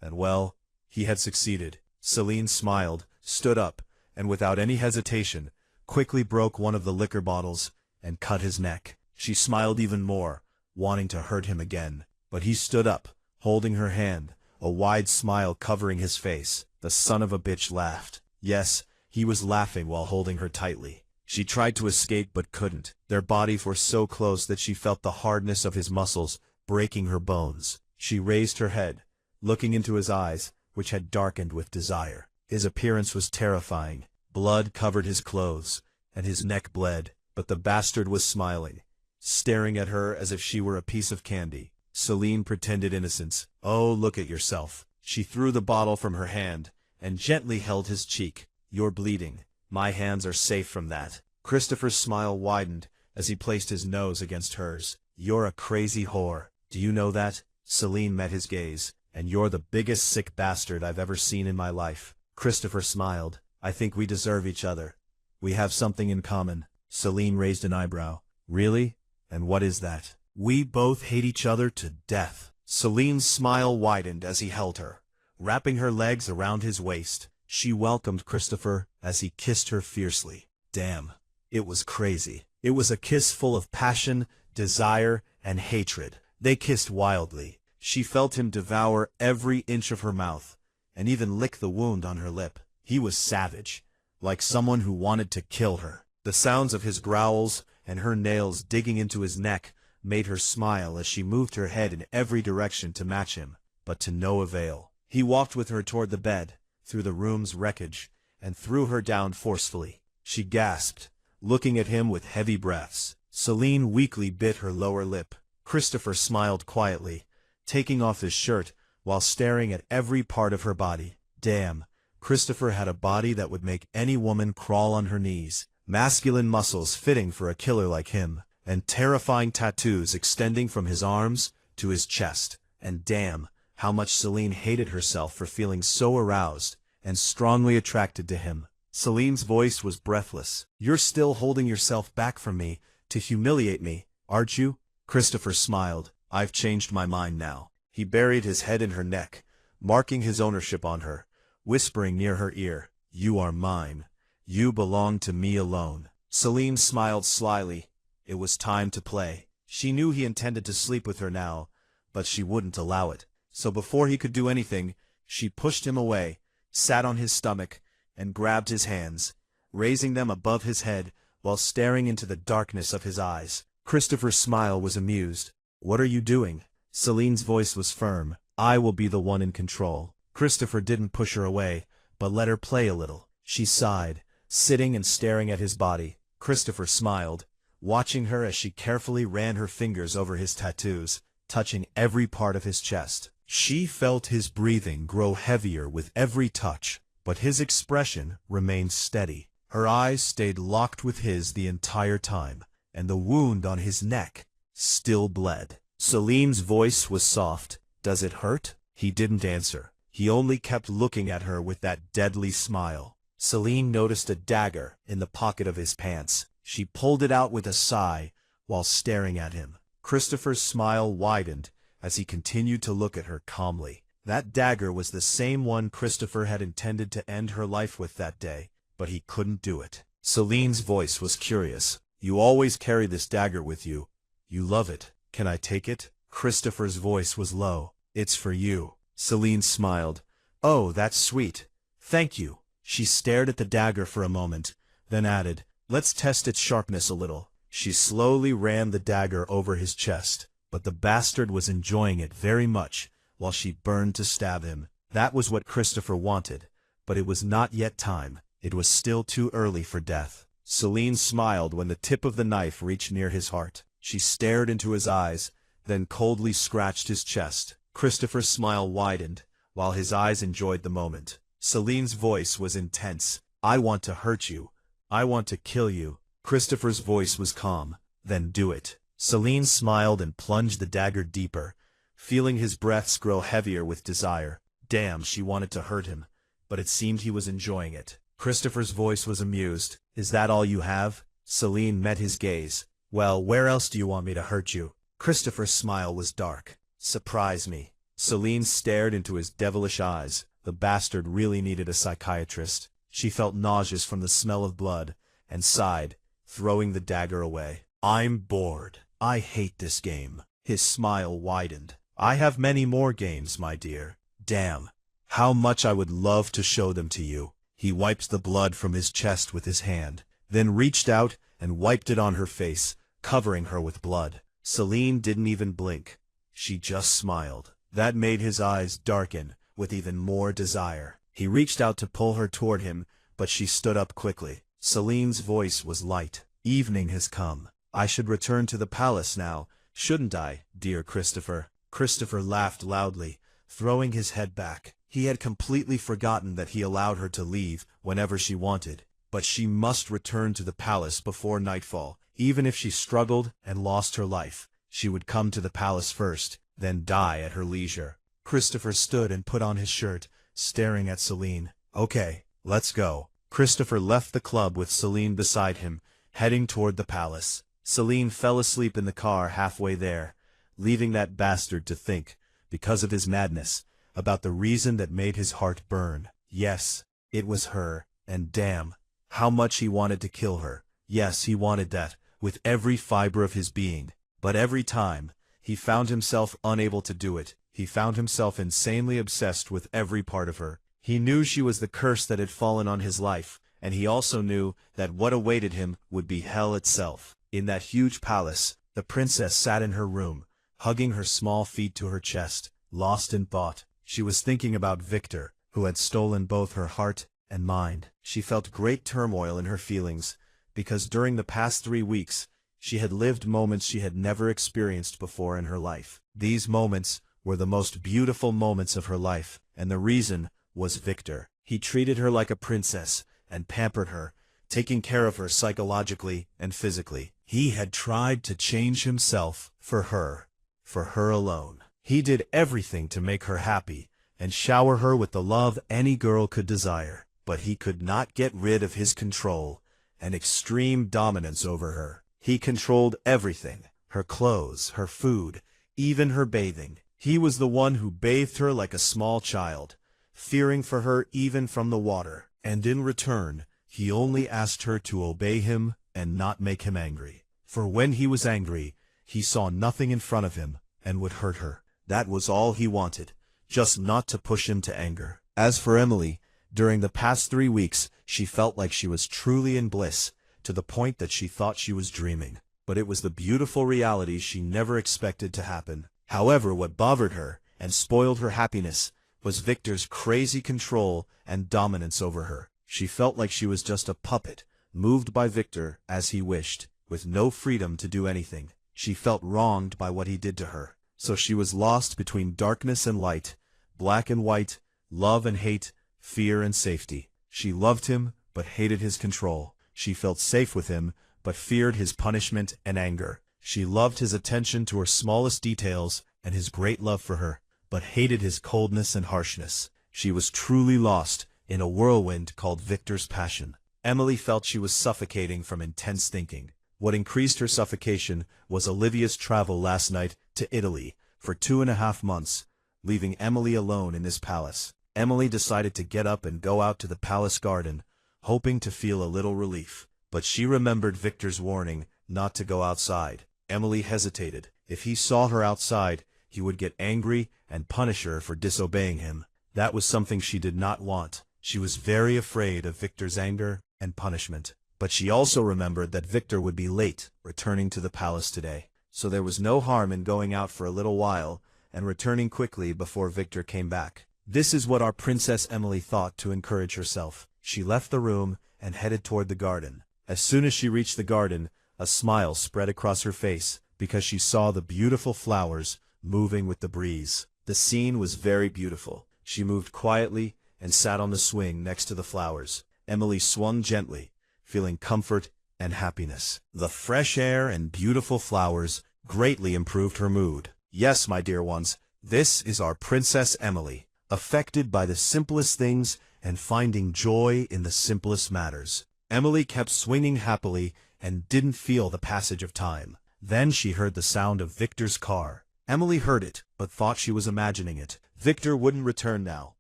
and well, he had succeeded. Celine smiled, stood up, and without any hesitation, quickly broke one of the liquor bottles and cut his neck. She smiled even more, wanting to hurt him again. But he stood up, holding her hand, a wide smile covering his face. The son of a bitch laughed. Yes, he was laughing while holding her tightly. She tried to escape but couldn't. Their bodies were so close that she felt the hardness of his muscles breaking her bones. She raised her head, looking into his eyes, which had darkened with desire. His appearance was terrifying. Blood covered his clothes, and his neck bled, but the bastard was smiling, staring at her as if she were a piece of candy. Celine pretended innocence. Oh, look at yourself. She threw the bottle from her hand, and gently held his cheek. You're bleeding. My hands are safe from that. Christopher's smile widened as he placed his nose against hers. You're a crazy whore. Do you know that? Celine met his gaze. And you're the biggest sick bastard I've ever seen in my life. Christopher smiled. I think we deserve each other. We have something in common. Celine raised an eyebrow. Really? And what is that? We both hate each other to death. Celine's smile widened as he held her, wrapping her legs around his waist. She welcomed Christopher as he kissed her fiercely. Damn, it was crazy. It was a kiss full of passion, desire, and hatred. They kissed wildly. She felt him devour every inch of her mouth, and even lick the wound on her lip. He was savage, like someone who wanted to kill her. The sounds of his growls and her nails digging into his neck made her smile as she moved her head in every direction to match him, but to no avail. He walked with her toward the bed, through the room's wreckage, and threw her down forcefully. She gasped, looking at him with heavy breaths. Celine weakly bit her lower lip. Christopher smiled quietly, taking off his shirt while staring at every part of her body. Damn, Christopher had a body that would make any woman crawl on her knees. Masculine muscles fitting for a killer like him, and terrifying tattoos extending from his arms to his chest. And damn, how much Celine hated herself for feeling so aroused and strongly attracted to him. Celine's voice was breathless. You're still holding yourself back from me to humiliate me, aren't you? Christopher smiled. I've changed my mind now. He buried his head in her neck, marking his ownership on her, whispering near her ear, You are mine. You belong to me alone. Celine smiled slyly. It was time to play. She knew he intended to sleep with her now, but she wouldn't allow it. So before he could do anything, she pushed him away, sat on his stomach, and grabbed his hands, raising them above his head while staring into the darkness of his eyes. Christopher's smile was amused. What are you doing? Celine's voice was firm. I will be the one in control. Christopher didn't push her away, but let her play a little. She sighed, sitting and staring at his body. Christopher smiled, watching her as she carefully ran her fingers over his tattoos, touching every part of his chest. She felt his breathing grow heavier with every touch, but his expression remained steady. Her eyes stayed locked with his the entire time, and the wound on his neck still bled. Celine's voice was soft. Does it hurt? He didn't answer. He only kept looking at her with that deadly smile. Celine noticed a dagger in the pocket of his pants. She pulled it out with a sigh while staring at him. Christopher's smile widened as he continued to look at her calmly. That dagger was the same one Christopher had intended to end her life with that day, but he couldn't do it. Celine's voice was curious. You always carry this dagger with you. You love it. Can I take it? Christopher's voice was low. It's for you. Celine smiled. Oh, that's sweet. Thank you. She stared at the dagger for a moment, then added, Let's test its sharpness a little. She slowly ran the dagger over his chest, but the bastard was enjoying it very much, while she burned to stab him. That was what Christopher wanted, but it was not yet time. It was still too early for death. Celine smiled when the tip of the knife reached near his heart. She stared into his eyes, then coldly scratched his chest. Christopher's smile widened, while his eyes enjoyed the moment. Celine's voice was intense. "I want to hurt you. I want to kill you." Christopher's voice was calm. "Then do it." Celine smiled and plunged the dagger deeper, feeling his breaths grow heavier with desire. Damn, she wanted to hurt him, but it seemed he was enjoying it. Christopher's voice was amused. "Is that all you have?" Celine met his gaze. "Well, where else do you want me to hurt you?" Christopher's smile was dark. "Surprise me." Celine stared into his devilish eyes. The bastard really needed a psychiatrist. She felt nauseous from the smell of blood, and sighed, throwing the dagger away. "I'm bored. I hate this game." His smile widened. "I have many more games, my dear. Damn, how much I would love to show them to you." He wiped the blood from his chest with his hand, then reached out and wiped it on her face, covering her with blood. Celine didn't even blink. She just smiled. That made his eyes darken with even more desire. He reached out to pull her toward him, but she stood up quickly. Celine's voice was light. "Evening has come. I should return to the palace now, shouldn't I, dear Christopher?" Christopher laughed loudly, throwing his head back. He had completely forgotten that he allowed her to leave whenever she wanted. But she must return to the palace before nightfall. Even if she struggled and lost her life, she would come to the palace first, then die at her leisure. Christopher stood and put on his shirt, staring at Celine. "Okay, let's go." Christopher left the club with Celine beside him, heading toward the palace. Celine fell asleep in the car halfway there, leaving that bastard to think, because of his madness, about the reason that made his heart burn. Yes, it was her, and damn, how much he wanted to kill her. Yes, he wanted that, with every fiber of his being. But every time, he found himself unable to do it. He found himself insanely obsessed with every part of her. He knew she was the curse that had fallen on his life, and he also knew that what awaited him would be hell itself. In that huge palace, the princess sat in her room, hugging her small feet to her chest, lost in thought. She was thinking about Victor, who had stolen both her heart and mind. She felt great turmoil in her feelings, because during the past 3 weeks, she had lived moments she had never experienced before in her life. These moments were the most beautiful moments of her life, and the reason was Victor. He treated her like a princess and pampered her, taking care of her psychologically and physically. He had tried to change himself for her alone. He did everything to make her happy and shower her with the love any girl could desire, but he could not get rid of his control and extreme dominance over her. He controlled everything, her clothes, her food, even her bathing. He was the one who bathed her like a small child, fearing for her even from the water, and in return, he only asked her to obey him and not make him angry. For when he was angry, he saw nothing in front of him and would hurt her. That was all he wanted, just not to push him to anger. As for Emily, during the past 3 weeks, she felt like she was truly in bliss, to the point that she thought she was dreaming. But it was the beautiful reality she never expected to happen. However, what bothered her and spoiled her happiness was Victor's crazy control and dominance over her. She felt like she was just a puppet, moved by Victor as he wished, with no freedom to do anything. She felt wronged by what he did to her. So she was lost between darkness and light, black and white, love and hate, fear and safety. She loved him, but hated his control. She felt safe with him, but feared his punishment and anger. She loved his attention to her smallest details and his great love for her, but hated his coldness and harshness. She was truly lost in a whirlwind called Victor's passion. Emily felt she was suffocating from intense thinking. What increased her suffocation was Olivia's travel last night to Italy for 2.5 months, leaving Emily alone in this palace. Emily decided to get up and go out to the palace garden, hoping to feel a little relief. But she remembered Victor's warning not to go outside. Emily hesitated. If he saw her outside, he would get angry and punish her for disobeying him. That was something she did not want. She was very afraid of Victor's anger and punishment. But she also remembered that Victor would be late returning to the palace today. So there was no harm in going out for a little while and returning quickly before Victor came back. This is what our Princess Emily thought to encourage herself. She left the room and headed toward the garden. As soon as she reached the garden, a smile spread across her face because she saw the beautiful flowers moving with the breeze. The scene was very beautiful. She moved quietly and sat on the swing next to the flowers. Emily swung gently, feeling comfort and happiness. The fresh air and beautiful flowers greatly improved her mood. Yes, my dear ones, this is our Princess Emily, affected by the simplest things and finding joy in the simplest matters. Emily kept swinging happily and didn't feel the passage of time. Then she heard the sound of Victor's car. Emily heard it, but thought she was imagining it. Victor wouldn't return now,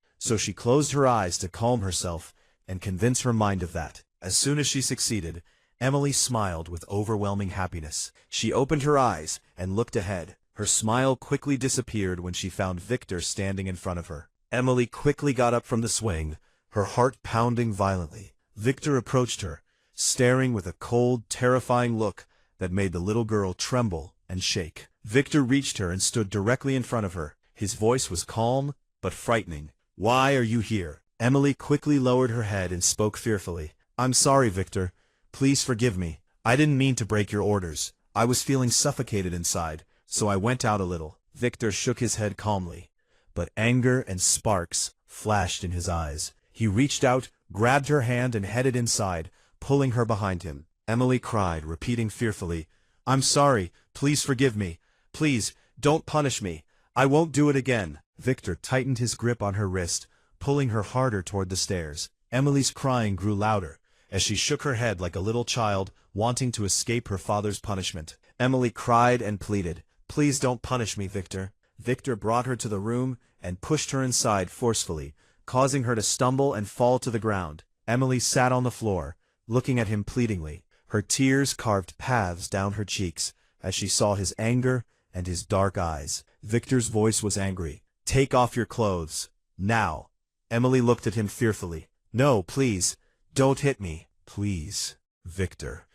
so she closed her eyes to calm herself and convince her mind of that. As soon as she succeeded, Emily smiled with overwhelming happiness. She opened her eyes and looked ahead. Her smile quickly disappeared when she found Victor standing in front of her. Emily quickly got up from the swing, her heart pounding violently. Victor approached her, staring with a cold, terrifying look that made the little girl tremble and shake. Victor reached her and stood directly in front of her. His voice was calm, but frightening. "Why are you here?" Emily quickly lowered her head and spoke fearfully. "I'm sorry, Victor. Please forgive me. I didn't mean to break your orders. I was feeling suffocated inside, so I went out a little." Victor shook his head calmly, but anger and sparks flashed in his eyes. He reached out, grabbed her hand and headed inside, pulling her behind him. Emily cried, repeating fearfully, "I'm sorry. Please forgive me. Please, don't punish me. I won't do it again." Victor tightened his grip on her wrist, pulling her harder toward the stairs. Emily's crying grew louder as she shook her head like a little child wanting to escape her father's punishment. Emily cried and pleaded, "Please don't punish me, Victor." Victor brought her to the room and pushed her inside forcefully, causing her to stumble and fall to the ground. Emily sat on the floor, looking at him pleadingly. Her tears carved paths down her cheeks as she saw his anger and his dark eyes. Victor's voice was angry. "Take off your clothes. Now." Emily looked at him fearfully. "No, please. Don't hit me. Please, Victor."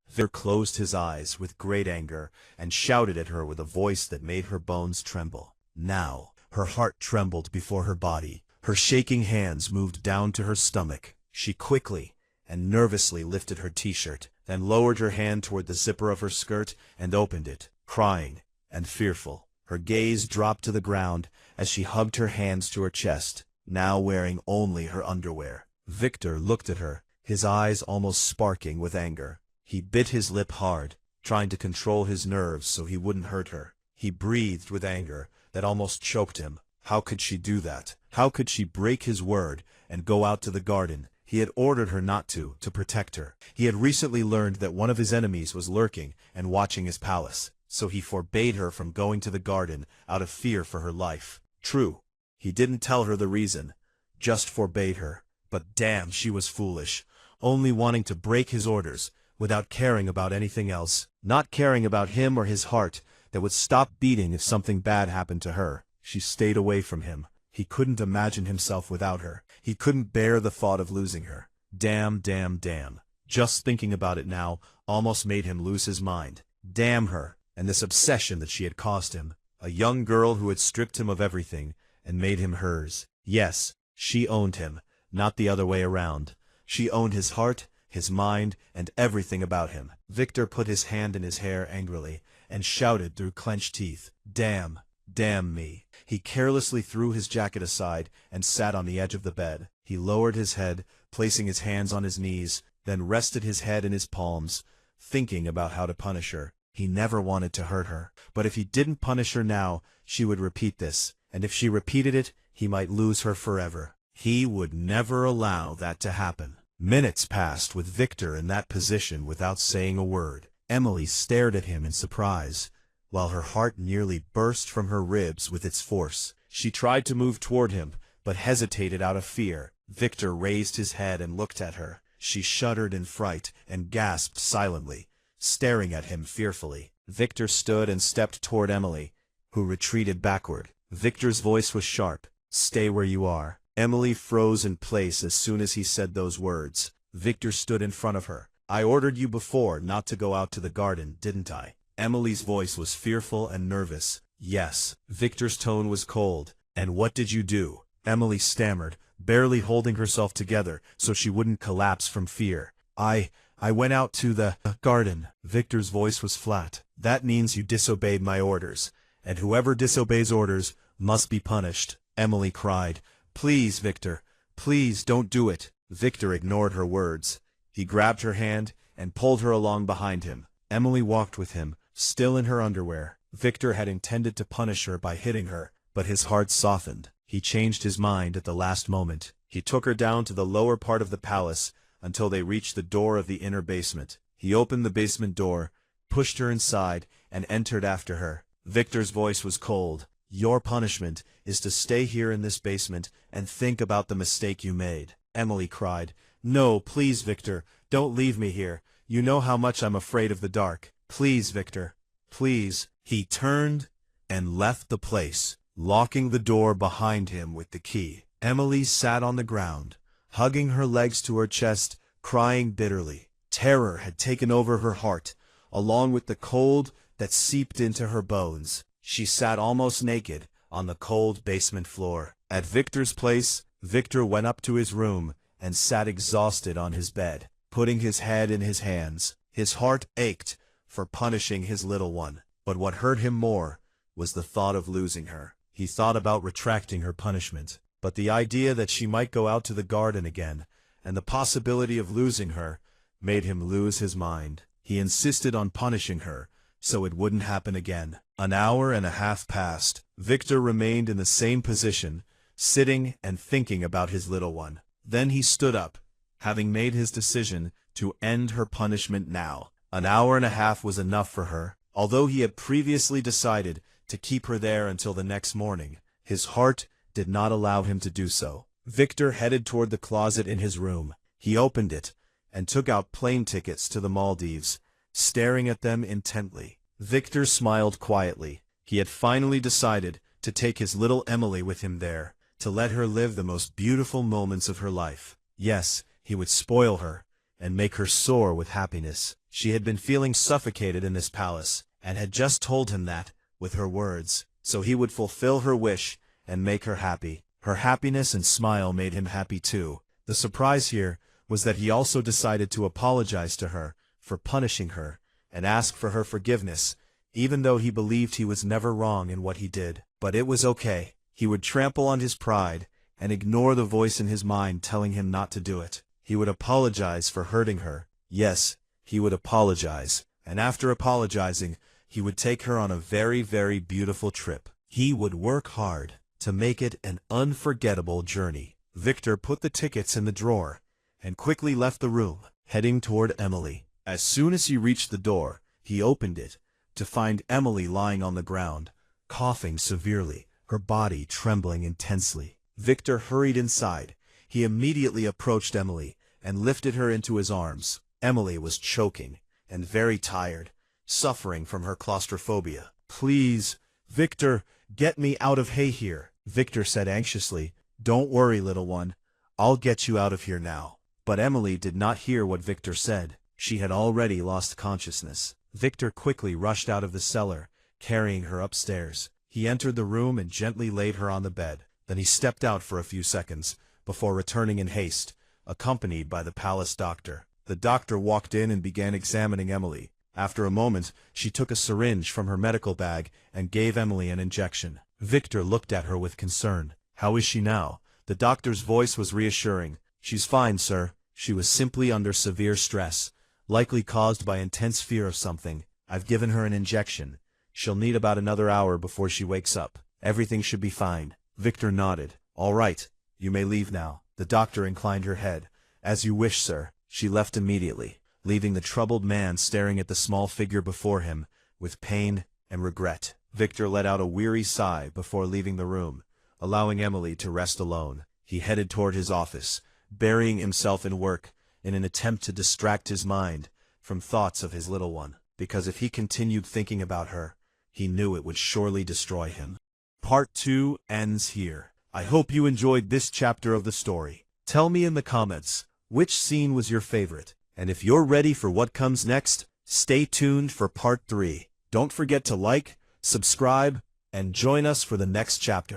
Victor closed his eyes with great anger and shouted at her with a voice that made her bones tremble. Now, her heart trembled before her body. Her shaking hands moved down to her stomach. She quickly and nervously lifted her t-shirt, then lowered her hand toward the zipper of her skirt and opened it, crying and fearful. Her gaze dropped to the ground as she hugged her hands to her chest, now wearing only her underwear. Victor looked at her, his eyes almost sparking with anger. He bit his lip hard, trying to control his nerves so he wouldn't hurt her. He breathed with anger that almost choked him. How could she do that? How could she break his word and go out to the garden? He had ordered her not to protect her. He had recently learned that one of his enemies was lurking and watching his palace, so he forbade her from going to the garden out of fear for her life. True, he didn't tell her the reason, just forbade her. But damn, she was foolish, only wanting to break his orders, without caring about anything else, not caring about him or his heart that would stop beating if something bad happened to her. She stayed away from him. He couldn't imagine himself without her. He couldn't bear the thought of losing her. Damn, damn, damn. Just thinking about it now almost made him lose his mind. Damn her, and this obsession that she had caused him. A young girl who had stripped him of everything and made him hers. Yes, she owned him, not the other way around. She owned his heart, his mind, and everything about him. Victor put his hand in his hair angrily and shouted through clenched teeth, "Damn, damn me." He carelessly threw his jacket aside and sat on the edge of the bed. He lowered his head, placing his hands on his knees, then rested his head in his palms, thinking about how to punish her. He never wanted to hurt her, but if he didn't punish her now, she would repeat this, and if she repeated it, he might lose her forever. He would never allow that to happen. Minutes passed with Victor in that position without saying a word. Emily stared at him in surprise, while her heart nearly burst from her ribs with its force. She tried to move toward him, but hesitated out of fear. Victor raised his head and looked at her. She shuddered in fright and gasped silently, staring at him fearfully. Victor stood and stepped toward Emily, who retreated backward. Victor's voice was sharp. "Stay where you are." Emily froze in place as soon as he said those words. Victor stood in front of her. "I ordered you before not to go out to the garden, didn't I?" Emily's voice was fearful and nervous. Yes. Victor's tone was cold. And what did you do? Emily stammered, barely holding herself together so she wouldn't collapse from fear. I went out to the garden. Victor's voice was flat. That means you disobeyed my orders. And whoever disobeys orders must be punished. Emily cried. Please, Victor. Please don't do it. Victor ignored her words. He grabbed her hand and pulled her along behind him. Emily walked with him, still in her underwear. Victor had intended to punish her by hitting her, but his heart softened. He changed his mind at the last moment. He took her down to the lower part of the palace until they reached the door of the inner basement. He opened the basement door, pushed her inside, and entered after her. Victor's voice was cold. Your punishment is to stay here in this basement and think about the mistake you made. Emily cried. No, please, Victor, don't leave me here. You know how much I'm afraid of the dark. Please, Victor. Please. He turned and left the place, locking the door behind him with the key. Emily sat on the ground, hugging her legs to her chest, crying bitterly. Terror had taken over her heart, along with the cold that seeped into her bones. She sat almost naked on the cold basement floor. At Victor's place, Victor went up to his room and sat exhausted on his bed, putting his head in his hands. His heart ached for punishing his little one, but what hurt him more was the thought of losing her. He thought about retracting her punishment, but the idea that she might go out to the garden again, and the possibility of losing her, made him lose his mind. He insisted on punishing her, so it wouldn't happen again. An hour and a half passed. Victor remained in the same position, sitting and thinking about his little one. Then he stood up, having made his decision to end her punishment now. An hour and a half was enough for her. Although he had previously decided to keep her there until the next morning, his heart did not allow him to do so. Victor headed toward the closet in his room. He opened it and took out plane tickets to the Maldives, staring at them intently. Victor smiled quietly. He had finally decided to take his little Emily with him there, to let her live the most beautiful moments of her life. Yes, he would spoil her and make her soar with happiness. She had been feeling suffocated in this palace, and had just told him that, with her words, so he would fulfill her wish and make her happy. Her happiness and smile made him happy too. The surprise here was that he also decided to apologize to her for punishing her and ask for her forgiveness, even though he believed he was never wrong in what he did. But it was okay. He would trample on his pride and ignore the voice in his mind telling him not to do it. He would apologize for hurting her. Yes, he would apologize. And after apologizing, he would take her on a very, very beautiful trip. He would work hard to make it an unforgettable journey. Victor put the tickets in the drawer and quickly left the room, heading toward Emily. As soon as he reached the door, he opened it to find Emily lying on the ground, coughing severely, her body trembling intensely. Victor hurried inside. He immediately approached Emily and lifted her into his arms. Emily was choking and very tired, suffering from her claustrophobia. Please, Victor, get me out of here, Victor said anxiously. Don't worry, little one. I'll get you out of here now. But Emily did not hear what Victor said. She had already lost consciousness. Victor quickly rushed out of the cellar, carrying her upstairs. He entered the room and gently laid her on the bed. Then he stepped out for a few seconds, before returning in haste, accompanied by the palace doctor. The doctor walked in and began examining Emily. After a moment, she took a syringe from her medical bag and gave Emily an injection. Victor looked at her with concern. How is she now? The doctor's voice was reassuring. She's fine, sir. She was simply under severe stress, likely caused by intense fear of something. I've given her an injection. She'll need about another hour before she wakes up. Everything should be fine. Victor nodded. All right, you may leave now. The doctor inclined her head. As you wish, sir. She left immediately, leaving the troubled man staring at the small figure before him, with pain and regret. Victor let out a weary sigh before leaving the room, allowing Emily to rest alone. He headed toward his office, burying himself in work, in an attempt to distract his mind from thoughts of his little one, because if he continued thinking about her, he knew it would surely destroy him. Part 2 ends here. I hope you enjoyed this chapter of the story. Tell me in the comments, which scene was your favorite? And if you're ready for what comes next, stay tuned for part 3. Don't forget to like, subscribe, and join us for the next chapter.